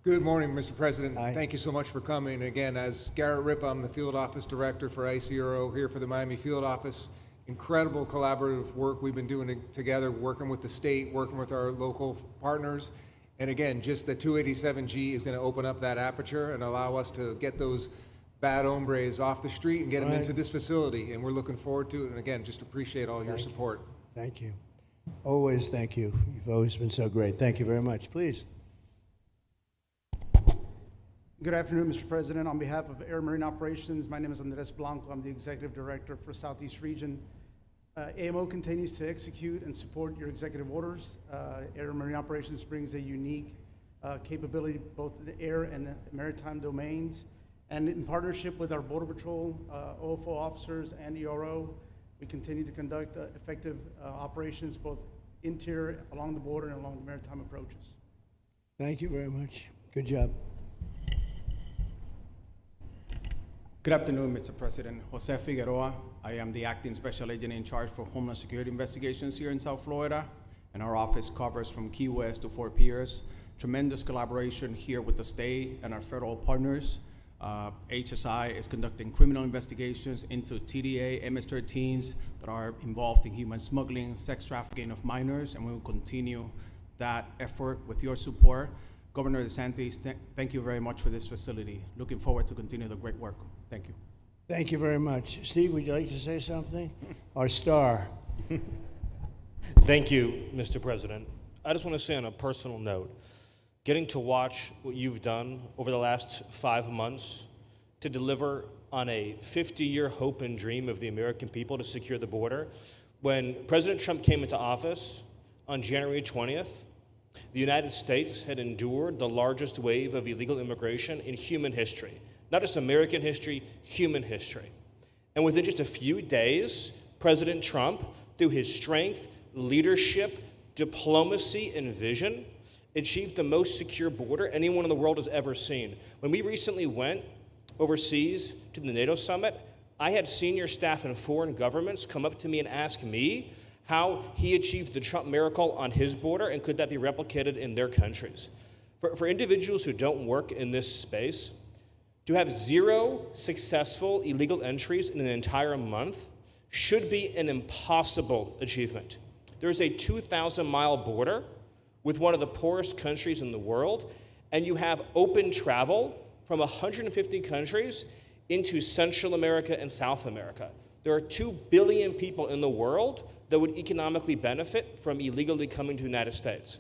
Good morning, Mr. President. Hi. Thank you so much for coming. Again, as Garrett Ripp, I'm the Field Office Director for ICRO here for the Miami Field Office. Incredible collaborative work we've been doing together, working with the state, working with our local partners. And again, just the 287G is going to open up that aperture and allow us to get those bad hombres off the street and get them Right. into this facility. And we're looking forward to it. And again, just appreciate all your support. Thank you. Always thank you. You've always been so great. Thank you very much. Please. Good afternoon, Mr. President. On behalf of Air Marine Operations, my name is Andres Blanco. I'm the Executive Director for Southeast Region. AMO continues to execute and support your executive orders. Air Marine Operations brings a unique capability both in the air and the maritime domains. And in partnership with our Border Patrol, OFO officers, and ERO, we continue to conduct effective operations both interior, along the border, and along the maritime approaches. Thank you very much. Good job. Good afternoon, Mr. President. Jose Figueroa. I am the Acting Special Agent in charge for Homeland Security Investigations here in South Florida, and our office covers from Key West to Fort Pierce. Tremendous collaboration here with the state and our federal partners. HSI is conducting criminal investigations into TDA, MS-13s that are involved in human smuggling, sex trafficking of minors, and we will continue that effort with your support. Governor DeSantis, thank you very much for this facility. Looking forward to continue the great work. Thank you. Thank you very much. Steve, would you like to say something? Our star. Thank you, Mr. President. I just want to say on a personal note, getting to watch what you've done over the last 5 months to deliver on a 50-year hope and dream of the American people to secure the border. When President Trump came into office on January 20th, the United States had endured the largest wave of illegal immigration in human history. Not just American history, human history. And within just a few days, President Trump, through his strength, leadership, diplomacy, and vision, achieved the most secure border anyone in the world has ever seen. When we recently went overseas to the NATO summit, I had senior staff in foreign governments come up to me and ask me how he achieved the Trump miracle on his border and could that be replicated in their countries. For individuals who don't work in this space, to have 0 successful illegal entries in an entire month should be an impossible achievement. There's a 2,000-mile border with one of the poorest countries in the world, and you have open travel from 150 countries into Central America and South America. There are 2 billion people in the world that would economically benefit from illegally coming to the United States.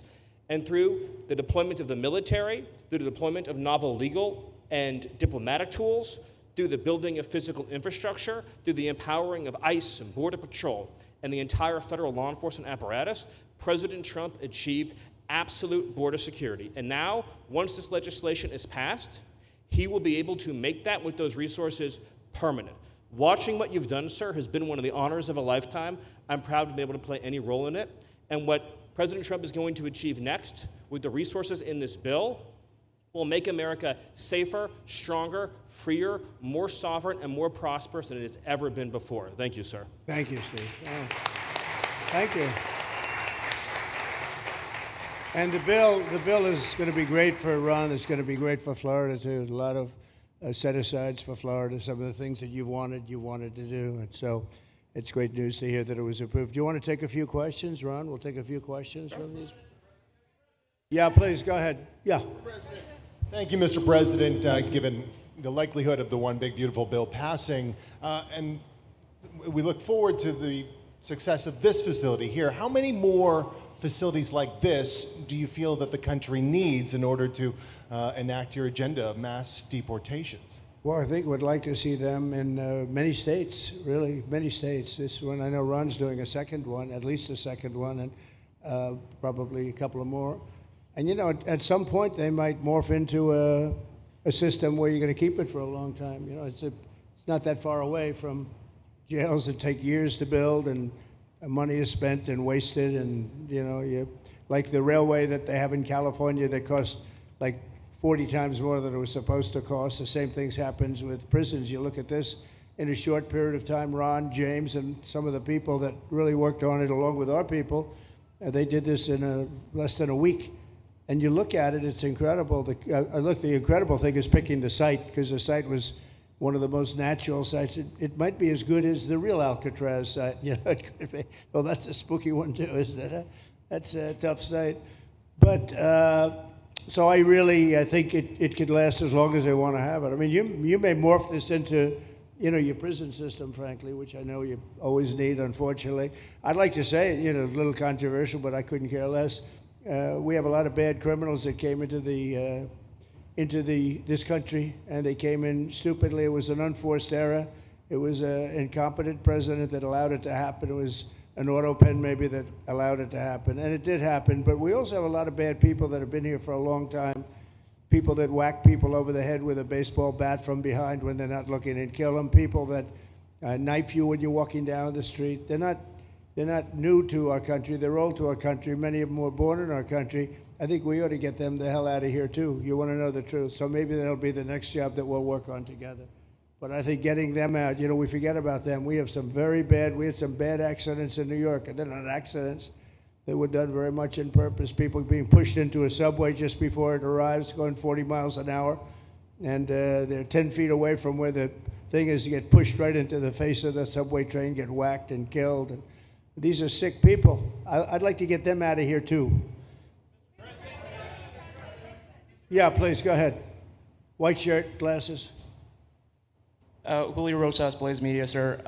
And through the deployment of the military, through the deployment of novel legal and diplomatic tools, through the building of physical infrastructure, through the empowering of ICE and Border Patrol, and the entire federal law enforcement apparatus, President Trump achieved absolute border security. And now, once this legislation is passed, he will be able to make that with those resources permanent. Watching what you've done, sir, has been one of the honors of a lifetime. I'm proud to be able to play any role in it. And what President Trump is going to achieve next with the resources in this bill will make America safer, stronger, freer, more sovereign, and more prosperous than it has ever been before. Thank you, sir. Thank you, Steve. Oh. Thank you. And the bill is going to be great for Ron. It's going to be great for Florida, too. A lot of set-asides for Florida, some of the things that you wanted to do. And so it's great news to hear that it was approved. Do you want to take a few questions, Ron? We'll take a few questions from these. Yeah, please, go ahead. Yeah. Thank you, Mr. President. Given the likelihood of the One Big Beautiful Bill passing, and we look forward to the success of this facility here, how many more facilities like this do you feel that the country needs in order to enact your agenda of mass deportations? Well, I think we'd like to see them in many states, really, many states. This one, I know Ron's doing a second one, at least a second one, and probably a couple of more. And you know, at some point they might morph into a system where you're going to keep it for a long time. You know, it's not that far away from jails that take years to build and money is spent and wasted. And you know, like the railway that they have in California that costs like 40 times more than it was supposed to cost. The same things happens with prisons. You look at this in a short period of time. Ron, James, and some of the people that really worked on it along with our people, they did this in less than a week. And you look at it, it's incredible. The incredible thing is picking the site, because the site was one of the most natural sites. It might be as good as the real Alcatraz site. You know, it could be. Well, that's a spooky one too, isn't it? Huh? That's a tough site. But so I think it could last as long as they want to have it. I mean, you may morph this into, you know, your prison system, frankly, which I know you always need, unfortunately. I'd like to say, you know, a little controversial, but I couldn't care less. We have a lot of bad criminals that came into this country, and they came in stupidly. It was an unforced error. It was an incompetent president that allowed it to happen. It was an auto pen maybe that allowed it to happen, and it did happen. But we also have a lot of bad people that have been here for a long time, people that whack people over the head with a baseball bat from behind when they're not looking and kill them, people that knife you when you're walking down the street. They're not new to our country. They're old to our country. Many of them were born in our country. I think we ought to get them the hell out of here, too. You want to know the truth. So maybe that'll be the next job that we'll work on together. But I think getting them out, you know, we forget about them. We had some bad accidents in New York. And they're not accidents. They were done very much in purpose. People being pushed into a subway just before it arrives, going 40 miles an hour. and they're 10 feet away from where the thing is, to get pushed right into the face of the subway train, get whacked and killed. And these are sick people. I'd like to get them out of here too. Yeah, please, go ahead. White shirt, glasses. Julio Rosas, Blaze Media, sir.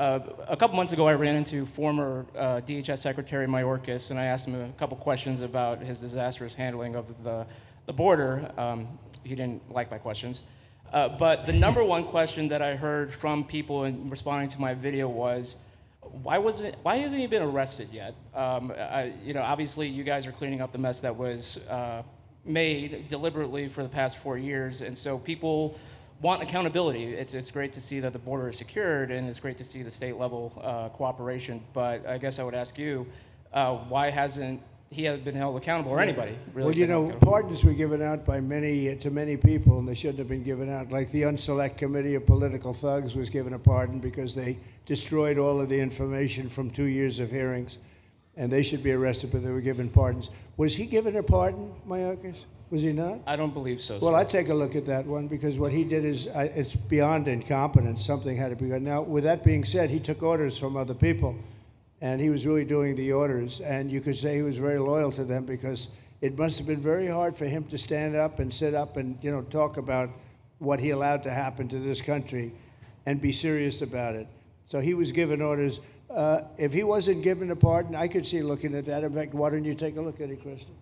A couple months ago, I ran into former DHS Secretary Mayorkas, and I asked him a couple questions about his disastrous handling of the border. He didn't like my questions. But the number one question that I heard from people in responding to my video was, why hasn't he been arrested yet? Obviously, you guys are cleaning up the mess that was made deliberately for the past 4 years, and so people want accountability. It's great to see that the border is secured, and it's great to see the state level cooperation. But I guess I would ask you, why hasn't he been held accountable, or anybody really? Well, pardons were given out by to many people, and they shouldn't have been given out. Like the Unselect Committee of Political Thugs was given a pardon because they destroyed all of the information from 2 years of hearings, and they should be arrested, but they were given pardons. Was he given a pardon, Mayorkas? Was he not? I don't believe so. Well, sir. I'd take a look at that one, because what he did is it's beyond incompetence. Something had to be done. Now, with that being said, he took orders from other people, and he was really doing the orders. And you could say he was very loyal to them, because it must have been very hard for him to stand up and sit up and talk about what he allowed to happen to this country and be serious about it. So he was given orders. If he wasn't given a pardon, I could see looking at that. In fact, why don't you take a look at it, Kristen?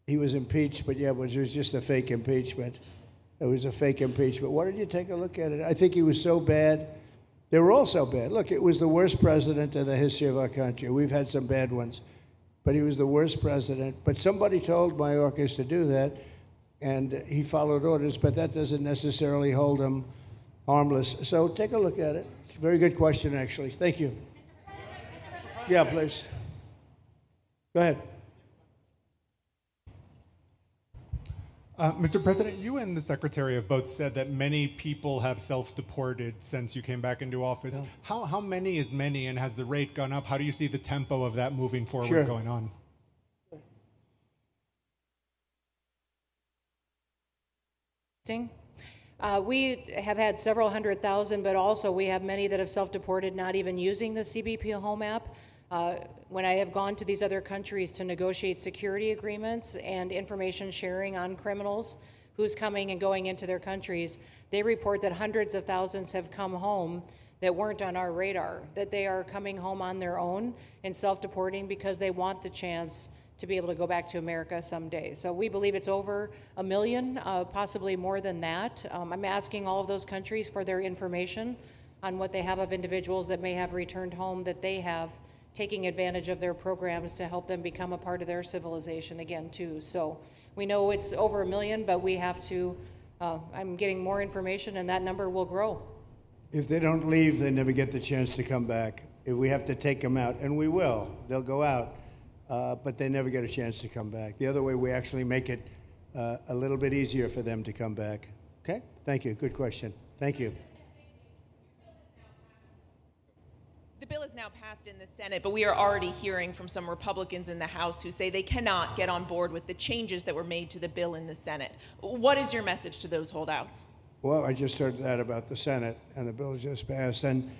He was impeached, but yeah, it was just a fake impeachment. It was a fake impeachment. Why don't you take a look at it? I think he was so bad. They were all so bad. Look, it was the worst president in the history of our country. We've had some bad ones, but he was the worst president. But somebody told Mayorkas to do that, and he followed orders, but that doesn't necessarily hold him harmless. So take a look at it. It's a very good question, actually. Thank you. Yeah, please. Go ahead. Mr. President, you and the Secretary have both said that many people have self-deported since you came back into office. Yeah. How many is many, and has the rate gone up? How do you see the tempo of that moving forward going on? We have had several 100,000, but also we have many that have self-deported not even using the CBP Home app. When I have gone to these other countries to negotiate security agreements and information sharing on criminals, who's coming and going into their countries, they report that hundreds of thousands have come home that weren't on our radar, that they are coming home on their own and self-deporting because they want the chance to be able to go back to America someday. So we believe it's over 1 million, possibly more than that. I'm asking all of those countries for their information on what they have of individuals that may have returned home, that they have taking advantage of their programs to help them become a part of their civilization again too. So we know it's over 1 million, but we have to, I'm getting more information, and that number will grow. If they don't leave, they never get the chance to come back. If we have to take them out, and we will, they'll go out, but they never get a chance to come back. The other way, we actually make it a little bit easier for them to come back. Okay? Thank you. Good question. Thank you. The bill is now passed in the Senate, but we are already hearing from some Republicans in the House who say they cannot get on board with the changes that were made to the bill in the Senate. What is your message to those holdouts? Well, I just heard that about the Senate, and the bill just passed, and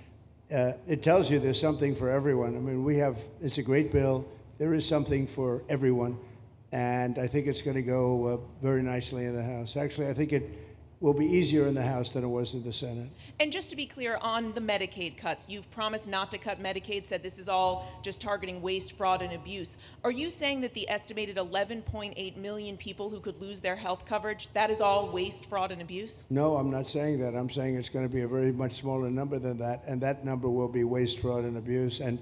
it tells you there's something for everyone. I mean, it's a great bill. There is something for everyone, and I think it's going to go very nicely in the House. Actually, I think it will be easier in the House than it was in the Senate. And just to be clear, on the Medicaid cuts, you've promised not to cut Medicaid, said this is all just targeting waste, fraud, and abuse. Are you saying that the estimated 11.8 million people who could lose their health coverage, that is all waste, fraud, and abuse? No, I'm not saying that. I'm saying it's going to be a very much smaller number than that, and that number will be waste, fraud, and abuse. And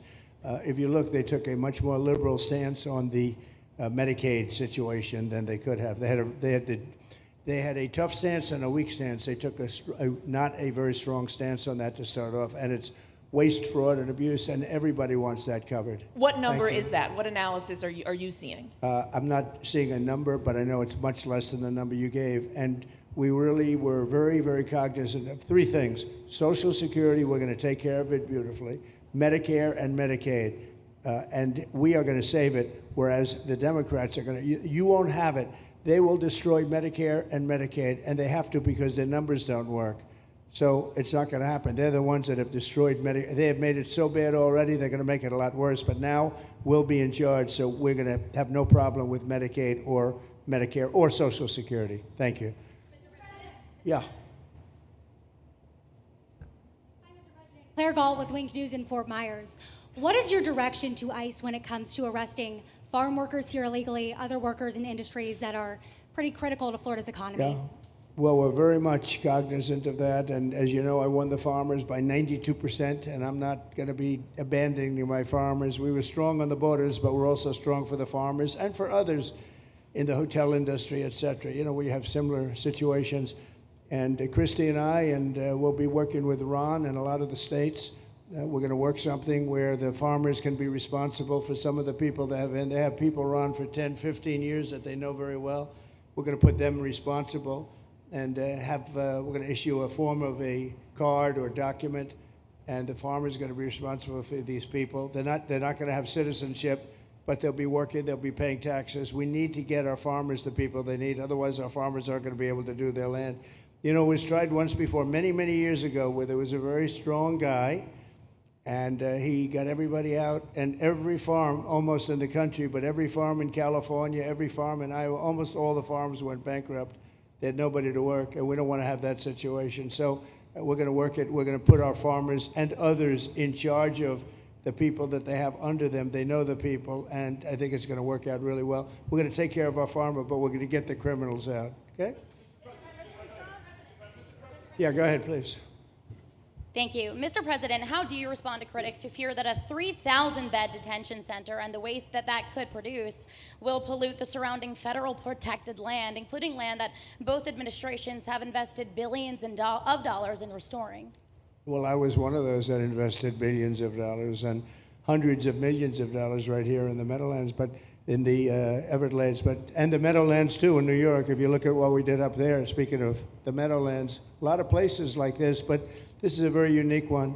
if you look, they took a much more liberal stance on the Medicaid situation than they could have. They had a tough stance and a weak stance. They took not a very strong stance on that to start off, and it's waste, fraud, and abuse, and everybody wants that covered. What number is that? What analysis are you seeing? I'm not seeing a number, but I know it's much less than the number you gave, and we really were very, very cognizant of three things. Social Security, we're going to take care of it beautifully. Medicare and Medicaid, and we are going to save it, whereas the Democrats are going to, you won't have it. they will destroy Medicare and Medicaid, and they have to because their numbers don't work. So it's not going to happen. They're the ones that have destroyed Medicare. They have made it so bad already, they're going to make it a lot worse. But now we'll be in charge, so we're going to have no problem with Medicaid or Medicare or Social Security. Thank you. Yeah. Claire Gall with Wink News in Fort Myers. What is your direction to ICE when it comes to arresting farm workers here illegally, other workers in industries that are pretty critical to Florida's economy? Yeah. Well, we're very much cognizant of that. And as you know, I won the farmers by 92%, and I'm not going to be abandoning my farmers. We were strong on the borders, but we're also strong for the farmers and for others in the hotel industry, et cetera. You know, we have similar situations. And Christy and I, and we'll be working with Ron and a lot of the states. We're going to work something where the farmers can be responsible for some of the people that have in. They have people around for 10, 15 years that they know very well. We're going to put them responsible and we're going to issue a form of a card or document, and the farmer's going to be responsible for these people. They're not going to have citizenship, but they'll be working, they'll be paying taxes. We need to get our farmers the people they need, otherwise our farmers aren't going to be able to do their land. You know, it was tried once before, many, many years ago, where there was a very strong guy, and he got everybody out, and every farm almost in the country, but every farm in California, every farm in Iowa, almost all the farms went bankrupt. They had nobody to work, and we don't want to have that situation. So we're going to work it. We're going to put our farmers and others in charge of the people that they have under them. They know the people, and I think it's going to work out really well. We're going to take care of our farmer, but we're going to get the criminals out, okay? Yeah, go ahead, please. Thank you. Mr. President, how do you respond to critics who fear that a 3,000-bed detention center and the waste that that could produce will pollute the surrounding federal protected land, including land that both administrations have invested billions of dollars in restoring? Well, I was one of those that invested billions of dollars and hundreds of millions of dollars right here in the Meadowlands, but in the Everglades, and the Meadowlands too in New York. If you look at what we did up there, speaking of the Meadowlands, a lot of places like this, but this is a very unique one.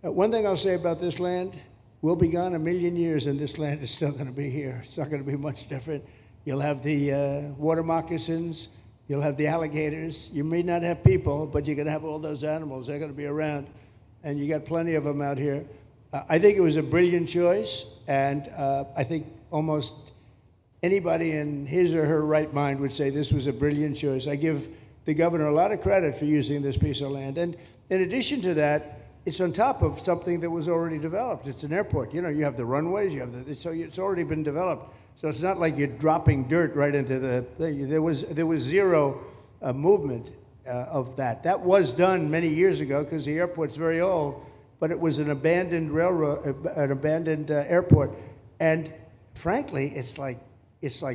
One thing I'll say about this land, we'll be gone a million years and this land is still going to be here. It's not going to be much different. You'll have the water moccasins, you'll have the alligators. You may not have people, but you're going to have all those animals. They're going to be around, and you got plenty of them out here. I think it was a brilliant choice, and I think almost anybody in his or her right mind would say this was a brilliant choice. I give the governor a lot of credit for using this piece of land. And in addition to that, it's on top of something that was already developed. It's an airport. You know, you have the runways, you have so it's already been developed. So it's not like you're dropping dirt right into the thing. There was zero movement of that. That was done many years ago because the airport's very old, but it was an abandoned railroad, an abandoned airport. And frankly, it's like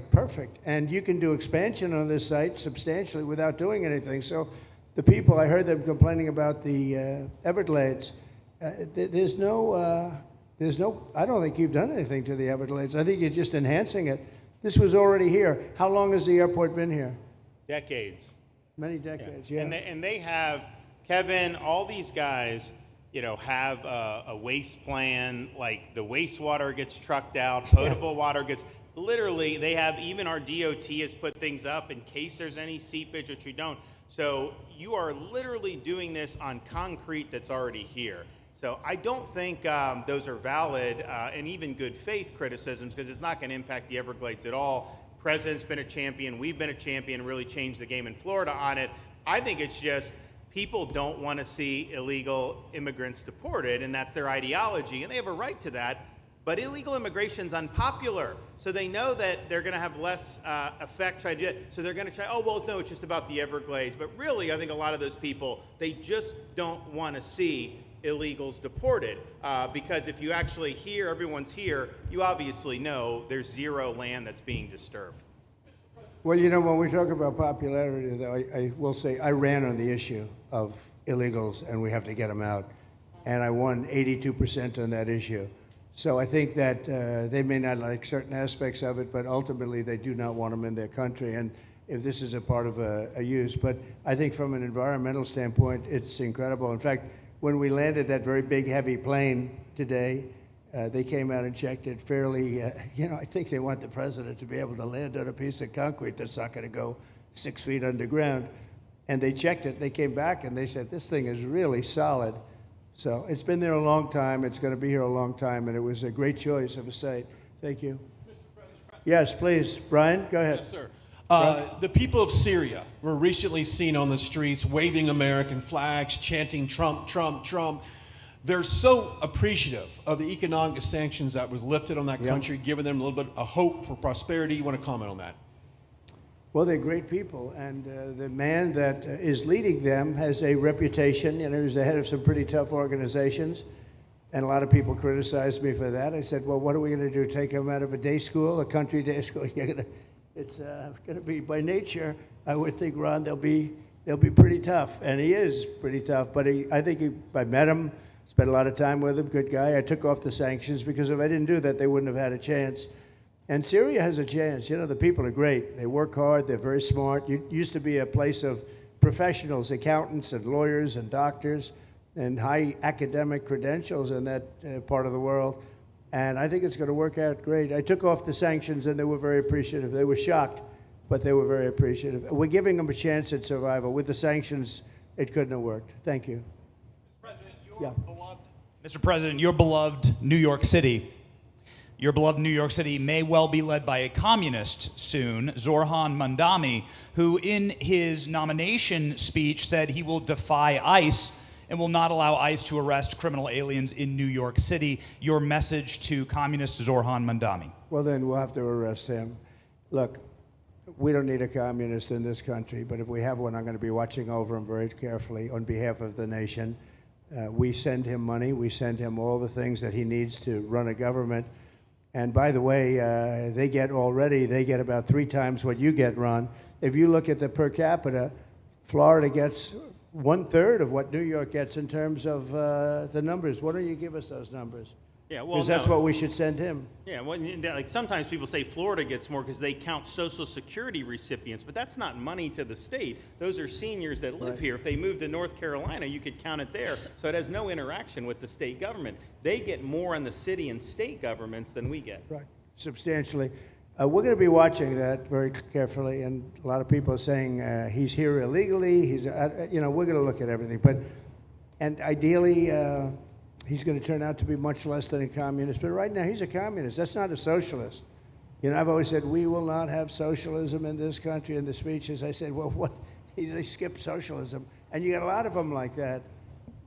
perfect. And you can do expansion on this site substantially without doing anything. So the people, I heard them complaining about the Everglades. There's no, I don't think you've done anything to the Everglades. I think you're just enhancing it. This was already here. How long has the airport been here? Decades. Many decades, yeah. And they have, Kevin, all these guys, you know, have a waste plan, like the wastewater gets trucked out, potable water gets, literally, they have, even our DOT has put things up in case there's any seepage, which we don't. So you are literally doing this on concrete that's already here. So I don't think those are valid and even good faith criticisms, because it's not going to impact the Everglades at all. President's been a champion, we've been a champion, really changed the game in Florida on it. I think it's just people don't want to see illegal immigrants deported, and that's their ideology, and they have a right to that. But illegal immigration's unpopular, so they know that they're going to have less effect trying to do it. So they're going to try, oh, well, no, it's just about the Everglades. But really, I think a lot of those people, they just don't want to see illegals deported. Because if you actually hear everyone's here, you obviously know there's zero land that's being disturbed. Well, you know, when we talk about popularity, though, I will say I ran on the issue of illegals, and we have to get them out. And I won 82% on that issue. So I think that they may not like certain aspects of it, but ultimately they do not want them in their country. And if this is a part of a use, but I think from an environmental standpoint, it's incredible. In fact, when we landed that very big, heavy plane today, They came out and checked it fairly. I think they want the president to be able to land on a piece of concrete that's not going to go 6 feet underground. And they checked it. They came back and they said, this thing is really solid. So it's been there a long time. It's going to be here a long time. And it was a great choice of a site. Thank you. Yes, please. Brian, go ahead. Yes, sir. The people of Syria were recently seen on the streets waving American flags, chanting Trump, Trump, Trump. They're so appreciative of the economic sanctions that was lifted on that country, giving them a little bit of hope for prosperity. You want to comment on that? Well, they're great people, and the man that is leading them has a reputation. He's the head of some pretty tough organizations, and a lot of people criticized me for that. I said, well, what are we going to do, take him out of a day school, a country day school? It's going to be, by nature, I would think, Ron, they'll be pretty tough, and he is pretty tough, but I met him, spent a lot of time with him, good guy. I took off the sanctions because if I didn't do that, they wouldn't have had a chance. And Syria has a chance. The people are great. They work hard. They're very smart. It used to be a place of professionals, accountants and lawyers and doctors and high academic credentials in that part of the world. And I think it's going to work out great. I took off the sanctions and they were very appreciative. They were shocked, but they were very appreciative. We're giving them a chance at survival. With the sanctions, it couldn't have worked. Thank you. Mr. President, your beloved New York City may well be led by a communist soon, Zorhan Mandami, who in his nomination speech said he will defy ICE and will not allow ICE to arrest criminal aliens in New York City. Your message to communist Zorhan Mandami. Well, then we'll have to arrest him. Look, we don't need a communist in this country, but if we have one, I'm going to be watching over him very carefully on behalf of the nation. We send him money. We send him all the things that he needs to run a government. And by the way, they get about 3 times what you get, Ron. If you look at the per capita, Florida gets 1/3 of what New York gets in terms of the numbers. Why don't you give us those numbers? Yeah, well, because that's what we should send him. Yeah, well, like sometimes people say Florida gets more because they count Social Security recipients, but that's not money to the state. Those are seniors that live here. If they moved to North Carolina, you could count it there. So it has no interaction with the state government. They get more on the city and state governments than we get. Right, substantially. We're going to be watching that very carefully, and a lot of people are saying he's here illegally. We're going to look at everything, and ideally. He's going to turn out to be much less than a communist. But right now, he's a communist. That's not a socialist. I've always said, we will not have socialism in this country. In the speeches, I said, well, what? They skipped socialism. And you got a lot of them like that.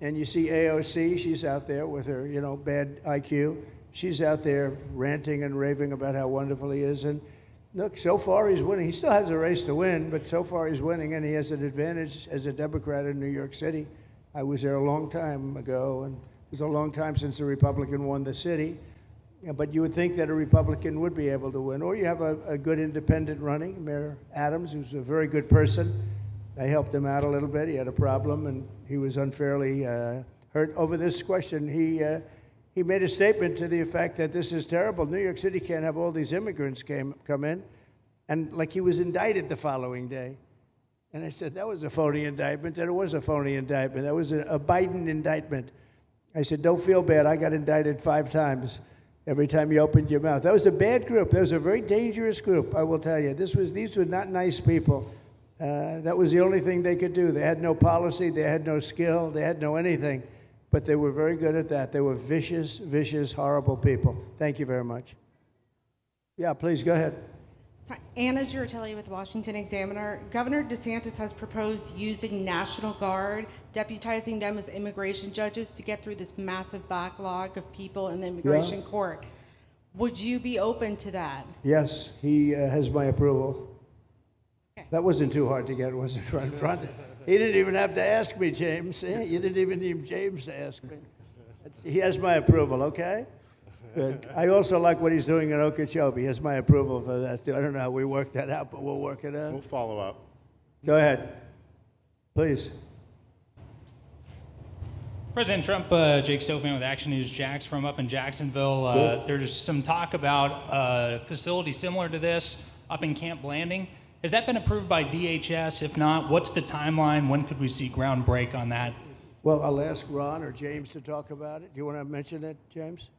And you see AOC, she's out there with her, bad IQ. She's out there ranting and raving about how wonderful he is. And look, so far he's winning. He still has a race to win, but so far he's winning, and he has an advantage as a Democrat in New York City. I was there a long time ago, and it was a long time since a Republican won the city, but you would think that a Republican would be able to win. Or you have a good independent running, Mayor Adams, who's a very good person. I helped him out a little bit. He had a problem, and he was unfairly hurt over this question. He made a statement to the effect that this is terrible. New York City can't have all these immigrants come in, and like he was indicted the following day. And I said, that was a phony indictment, and it was a phony indictment. That was a Biden indictment. I said, don't feel bad. I got indicted 5 times every time you opened your mouth. That was a bad group. That was a very dangerous group, I will tell you. These were not nice people. That was the only thing they could do. They had no policy. They had no skill. They had no anything. But they were very good at that. They were vicious, vicious, horrible people. Thank you very much. Yeah, please, go ahead. Anna Giratelli with Washington Examiner. Governor DeSantis has proposed using National Guard, deputizing them as immigration judges to get through this massive backlog of people in the immigration court. Would you be open to that? Yes, he has my approval. Okay. That wasn't too hard to get, was it, Ron? He didn't even have to ask me, James. You didn't even need James to ask me. He has my approval, okay? Good. I also like what he's doing in Ochopee. He has my approval for that, too. I don't know how we work that out, but we'll work it out. We'll follow up. Go ahead. Please. President Trump, Jake Stofan with Action News Jax from up in Jacksonville. There's some talk about a facility similar to this up in Camp Blanding. Has that been approved by DHS? If not, what's the timeline? When could we see ground break on that? Well, I'll ask Ron or James to talk about it. Do you want to mention it, James?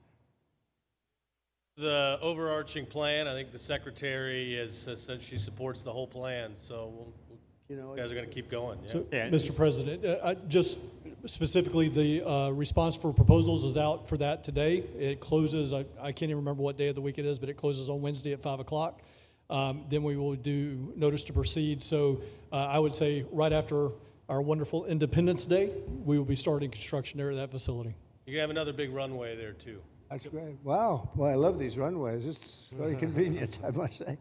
The overarching plan, I think the secretary has said she supports the whole plan, so you guys are going to keep going. Yeah. So, Mr. President, just specifically, the response for proposals is out for that today. It closes, I can't even remember what day of the week it is, but it closes on Wednesday at 5 o'clock. Then we will do notice to proceed. So I would say right after our wonderful Independence Day, we will be starting construction there at that facility. You're going to have another big runway there, too. That's great. Wow. Boy, I love these runways. It's very convenient, I must say.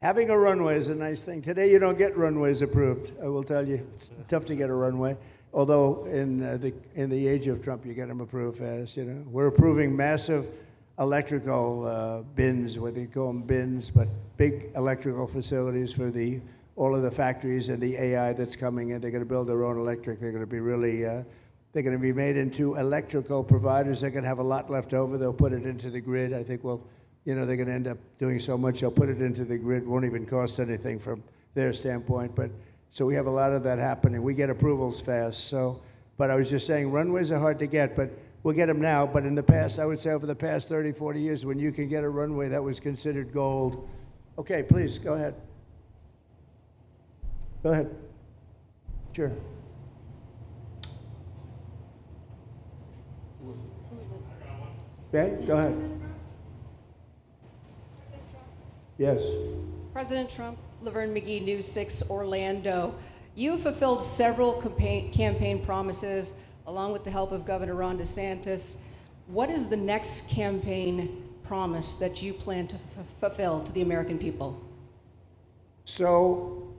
Having a runway is a nice thing. Today, you don't get runways approved. I will tell you, it's tough to get a runway. Although in the age of Trump, you get them approved fast. You know, we're approving massive electrical bins, whether you call them bins, but big electrical facilities for all of the factories and the AI that's coming in. They're going to build their own electric. They're going to be really. They're going to be made into electrical providers. They're going to have a lot left over. They'll put it into the grid. I think they're going to end up doing so much. They'll put it into the grid. Won't even cost anything from their standpoint. But so we have a lot of that happening. We get approvals fast. But I was just saying, runways are hard to get, but we'll get them now. But in the past, I would say over the past 30, 40 years, when you can get a runway, that was considered gold. Okay, please, go ahead. Go ahead. Sure. Okay, go ahead. Yes. President Trump, Laverne McGee, News 6 Orlando. You have fulfilled several campaign promises along with the help of Governor Ron DeSantis. What is the next campaign promise that you plan to fulfill to the American people? So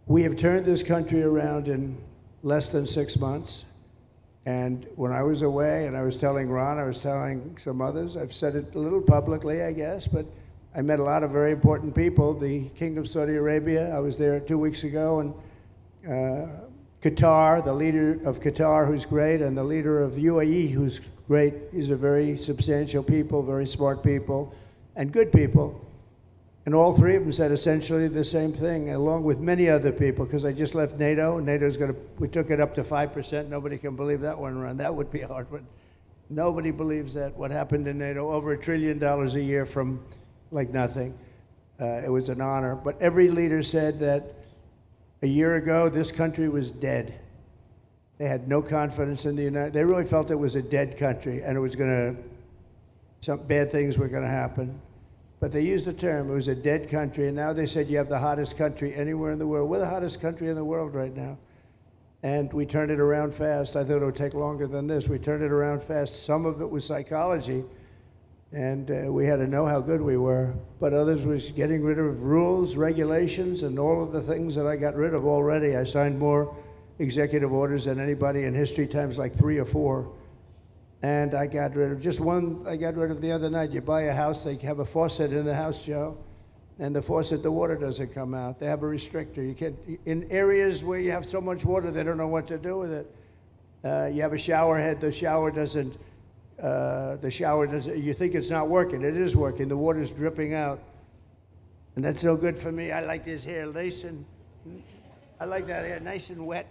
we have turned this country around in less than 6 months. And when I was away, and I was telling Ron, I was telling some others, I've said it a little publicly, I guess, but I met a lot of very important people. The King of Saudi Arabia, I was there 2 weeks ago, and Qatar, the leader of Qatar, who's great, and the leader of UAE, who's great. These are very substantial people, very smart people, and good people. And all three of them said essentially the same thing, along with many other people, because I just left NATO. NATO's we took it up to 5%. Nobody can believe that one run. That would be hard, but nobody believes that. What happened in NATO, over $1 trillion a year from like nothing. It was an honor. But every leader said that a year ago, this country was dead. They had no confidence in the United. They really felt it was a dead country, and it was some bad things were going to happen. But they used the term, it was a dead country, and now they said you have the hottest country anywhere in the world. We're the hottest country in the world right now. And we turned it around fast. I thought it would take longer than this. We turned it around fast. Some of it was psychology, and we had to know how good we were. But others was getting rid of rules, regulations, and all of the things that I got rid of already. I signed more executive orders than anybody in history, times like 3 or 4. And I got rid of just one. I got rid of the other night. You buy a house, they have a faucet in the house, Joe, and the faucet, the water doesn't come out. They have a restrictor. You can't, in areas where you have so much water, they don't know what to do with it. You have a shower head, the shower doesn't, you think it's not working. It is working. The water's dripping out. And that's no good for me. I like this hair nice and, I like that hair nice and wet.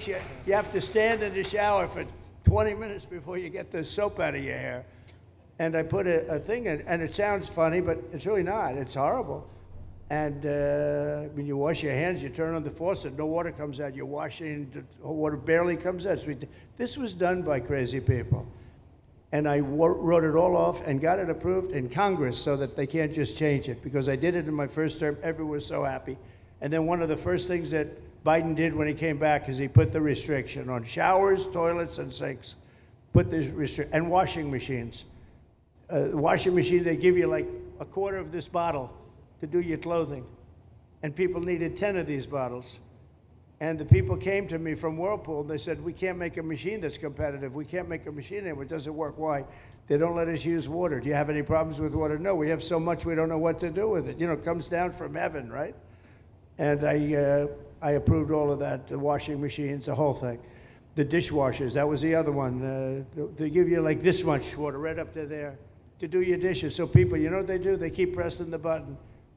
You have to stand in the shower for 20 minutes before you get the soap out of your hair. And I put a thing in, and it sounds funny, but it's really not. It's horrible. And when you wash your hands, you turn on the faucet, no water comes out. You're washing, the water barely comes out. So this was done by crazy people. And I wrote it all off and got it approved in Congress so that they can't just change it, because I did it in my first term. Everyone was so happy. And then one of the first things that Biden did when he came back is he put the restriction on showers, toilets, and sinks. Put this restriction, and washing machines. Washing machine, they give you like a quarter of this bottle to do your clothing. And people needed 10 of these bottles. And the people came to me from Whirlpool, and they said, we can't make a machine that's competitive. We can't make a machine anymore. It doesn't work. Why? They don't let us use water. Do you have any problems with water? No, we have so much we don't know what to do with it. You know, it comes down from heaven, right? And I approved all of that, the washing machines, the whole thing. The dishwashers, that was the other one. They give you like this much water right up to there to do your dishes. So people, you know what they do? They keep pressing the button.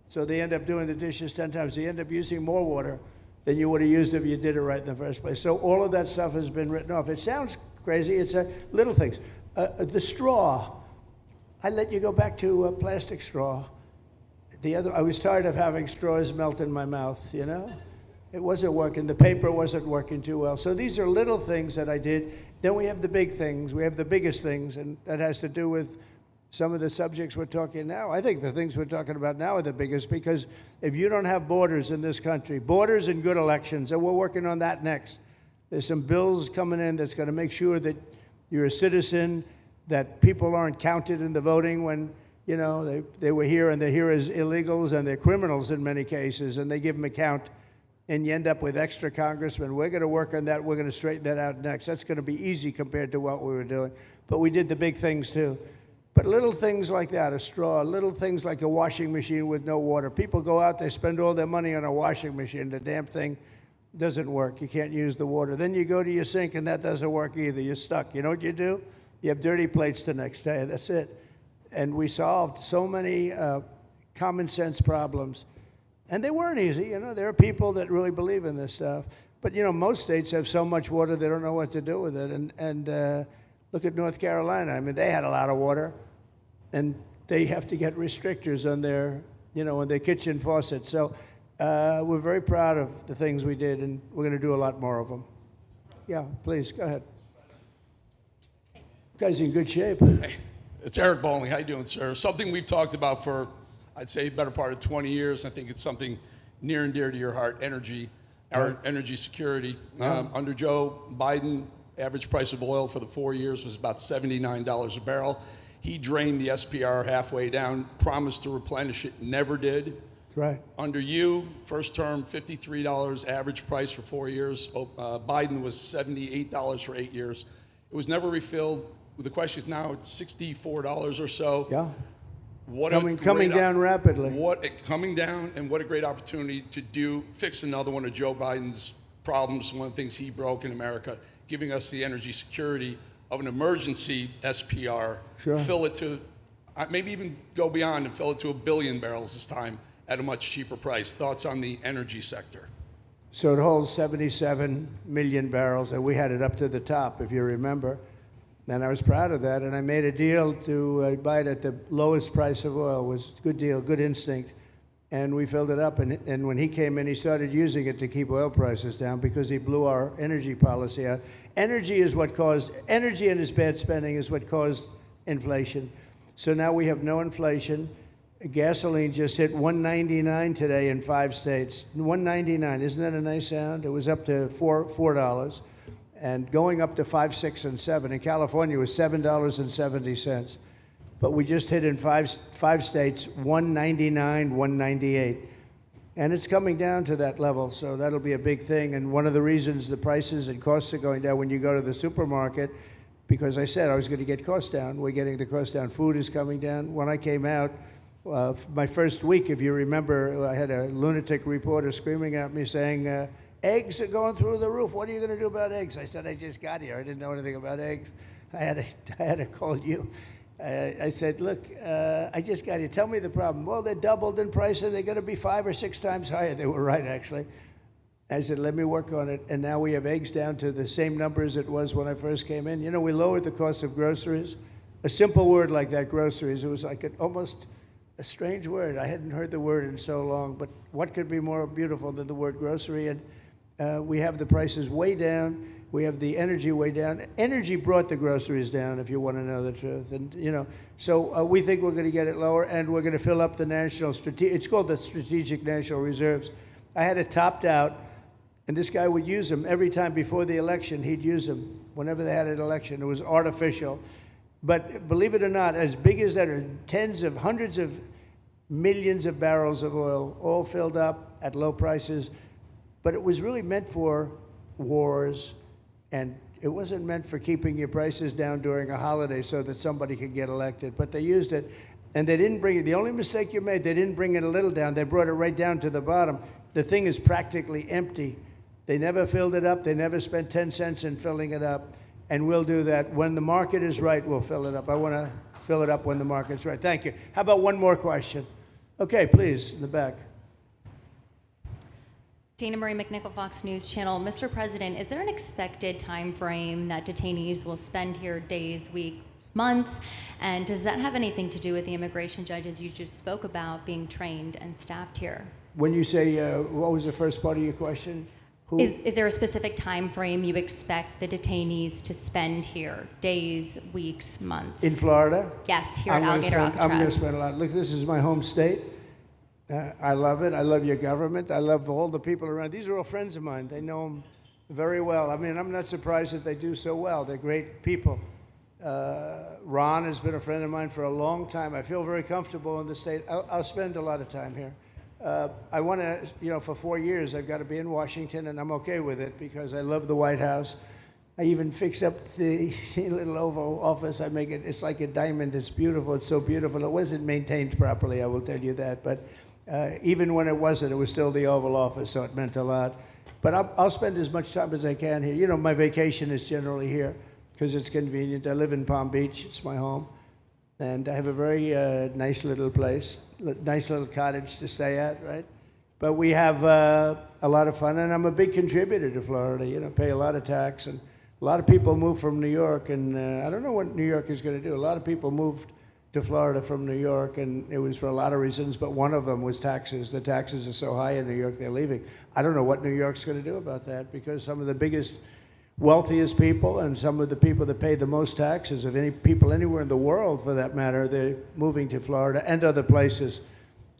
So they end up doing the dishes 10 times. They end up using more water than you would have used if you did it right in the first place. So all of that stuff has been written off. It sounds crazy. It's little things. The straw. I let you go back to a plastic straw. I was tired of having straws melt in my mouth, you know? It wasn't working. The paper wasn't working too well. So these are little things that I did. Then we have the big things. We have the biggest things, and that has to do with some of the subjects we're talking now. I think the things we're talking about now are the biggest, because if you don't have borders in this country, borders and good elections, and we're working on that next. There's some bills coming in that's going to make sure that you're a citizen, that people aren't counted in the voting when, you know, they were here and they're here as illegals and they're criminals in many cases, and they give them a count, and you end up with extra congressmen. We're going to work on that. We're going to straighten that out next. That's going to be easy compared to what we were doing. But we did the big things too. But little things like that, a straw, little things like a washing machine with no water. People go out, they spend all their money on a washing machine. The damn thing doesn't work. You can't use the water. Then you go to your sink and that doesn't work either. You're stuck. You know what you do? You have dirty plates the next day. That's it. And we solved so many common sense problems. And they weren't easy. You know, there are people that really believe in this stuff. But, you know, most states have so much water they don't know what to do with it. And look at North Carolina. I mean, they had a lot of water, and they have to get restrictors on their, you know, on their kitchen faucet. So we're very proud of the things we did, and we're going to do a lot more of them. Yeah, please, go ahead. You guys in good shape. Hey, it's Eric Bowling. How you doing, sir? Something we've talked about for, I'd say, the better part of 20 years. I think it's something near and dear to your heart, energy, our energy security. Under Joe Biden, average price of oil for the 4 years was about $79 a barrel. He drained the SPR halfway down, promised to replenish it, never did. Right. Under you, first term, $53 average price for 4 years. Biden was $78 for 8 years. It was never refilled. The question is now it's $64 or so. Yeah. What coming down rapidly. Coming down, and what a great opportunity to fix another one of Joe Biden's problems, one of the things he broke in America, giving us the energy security of an emergency SPR. Sure. Fill it to, maybe even go beyond and fill it to 1 billion barrels this time at a much cheaper price. Thoughts on the energy sector? So it holds 77 million barrels, and we had it up to the top, if you remember. And I was proud of that, and I made a deal to buy it at the lowest price of oil. It was a good deal, good instinct. And we filled it up, and when he came in, he started using it to keep oil prices down because he blew our energy policy out. Energy and his bad spending is what caused inflation. So now we have no inflation. Gasoline just hit $1.99 today in 5 states. $1.99, isn't that a nice sound? It was up to $4. And going up to 5, 6, and 7. In California, it was $7.70. But we just hit in five states, $1.99, $1.98. And it's coming down to that level, so that'll be a big thing. And one of the reasons the prices and costs are going down when you go to the supermarket, because I said I was going to get costs down. We're getting the cost down. Food is coming down. When I came out, my first week, if you remember, I had a lunatic reporter screaming at me saying, eggs are going through the roof. What are you going to do about eggs? I said, I just got here. I didn't know anything about eggs. I had to call you. I said, look, I just got here. Tell me the problem. Well, they're doubled in price, and they're going to be 5 or 6 times higher. They were right, actually. I said, let me work on it. And now we have eggs down to the same numbers it was when I first came in. You know, we lowered the cost of groceries. A simple word like that, groceries, it was like almost a strange word. I hadn't heard the word in so long, but what could be more beautiful than the word grocery? And we have the prices way down. We have the energy way down. Energy brought the groceries down, if you want to know the truth. And, you know, so we think we're going to get it lower, and we're going to fill up the it's called the Strategic National Reserves. I had it topped out, and this guy would use them every time before the election. He'd use them whenever they had an election. It was artificial. But believe it or not, as big as that are tens of hundreds of millions of barrels of oil, all filled up at low prices. But it was really meant for wars, and it wasn't meant for keeping your prices down during a holiday so that somebody could get elected. But they used it, and they didn't bring it. The only mistake you made, they didn't bring it a little down. They brought it right down to the bottom. The thing is practically empty. They never filled it up. They never spent 10 cents in filling it up. And we'll do that. When the market is right, we'll fill it up. I want to fill it up when the market's right. Thank you. How about one more question? Okay, please, in the back. Dana Marie McNichol, Fox News Channel. Mr. President, is there an expected time frame that detainees will spend here, days, weeks, months? And does that have anything to do with the immigration judges you just spoke about being trained and staffed here? When you say, what was the first part of your question? Who? Is there a specific time frame you expect the detainees to spend here? Days, weeks, months? In Florida? Yes, here at Alligator Alcatraz. I'm going to spend a lot. Look, this is my home state. I love it. I love your government. I love all the people around. These are all friends of mine. They know them very well. I mean, I'm not surprised that they do so well. They're great people. Ron has been a friend of mine for a long time. I feel very comfortable in the state. I'll spend a lot of time here. I want to, for 4 years, I've got to be in Washington, and I'm okay with it because I love the White House. I even fix up the little Oval Office. I make it, it's like a diamond. It's beautiful. It's so beautiful. It wasn't maintained properly, I will tell you that. But even when it wasn't, it was still the Oval Office, so it meant a lot. But I'll spend as much time as I can here. My vacation is generally here because it's convenient. I live in Palm Beach. It's my home. And I have a very nice little place, nice little cottage to stay at, right? But we have a lot of fun, and I'm a big contributor to Florida, pay a lot of tax. And a lot of people move from New York, and I don't know what New York is going to do. A lot of people moved to Florida from New York, and it was for a lot of reasons, but one of them was taxes. The taxes are so high in New York, they're leaving. I don't know what New York's going to do about that, because some of the biggest, wealthiest people and some of the people that pay the most taxes of any people anywhere in the world, for that matter, they're moving to Florida and other places.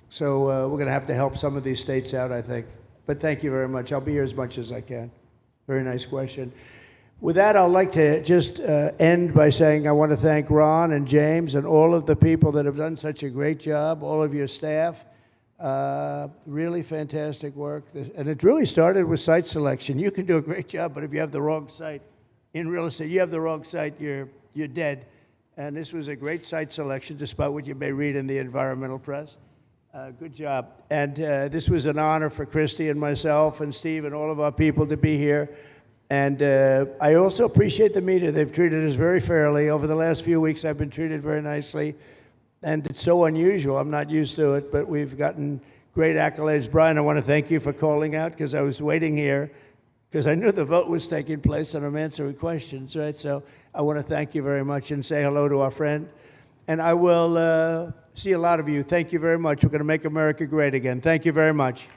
So we're going to have to help some of these states out, I think. But thank you very much. I'll be here as much as I can. Very nice question. With that, I'd like to just end by saying I want to thank Ron and James and all of the people that have done such a great job, all of your staff. Really fantastic work. And it really started with site selection. You can do a great job, but if you have the wrong site in real estate, you have the wrong site, you're dead. And this was a great site selection, despite what you may read in the environmental press. Good job. And this was an honor for Christy and myself and Steve and all of our people to be here. And I also appreciate the media. They've treated us very fairly. Over the last few weeks, I've been treated very nicely. And it's so unusual. I'm not used to it, but we've gotten great accolades. Brian, I want to thank you for calling out, because I was waiting here because I knew the vote was taking place and I'm answering questions, right? So I want to thank you very much and say hello to our friend. And I will see a lot of you. Thank you very much. We're going to make America great again. Thank you very much.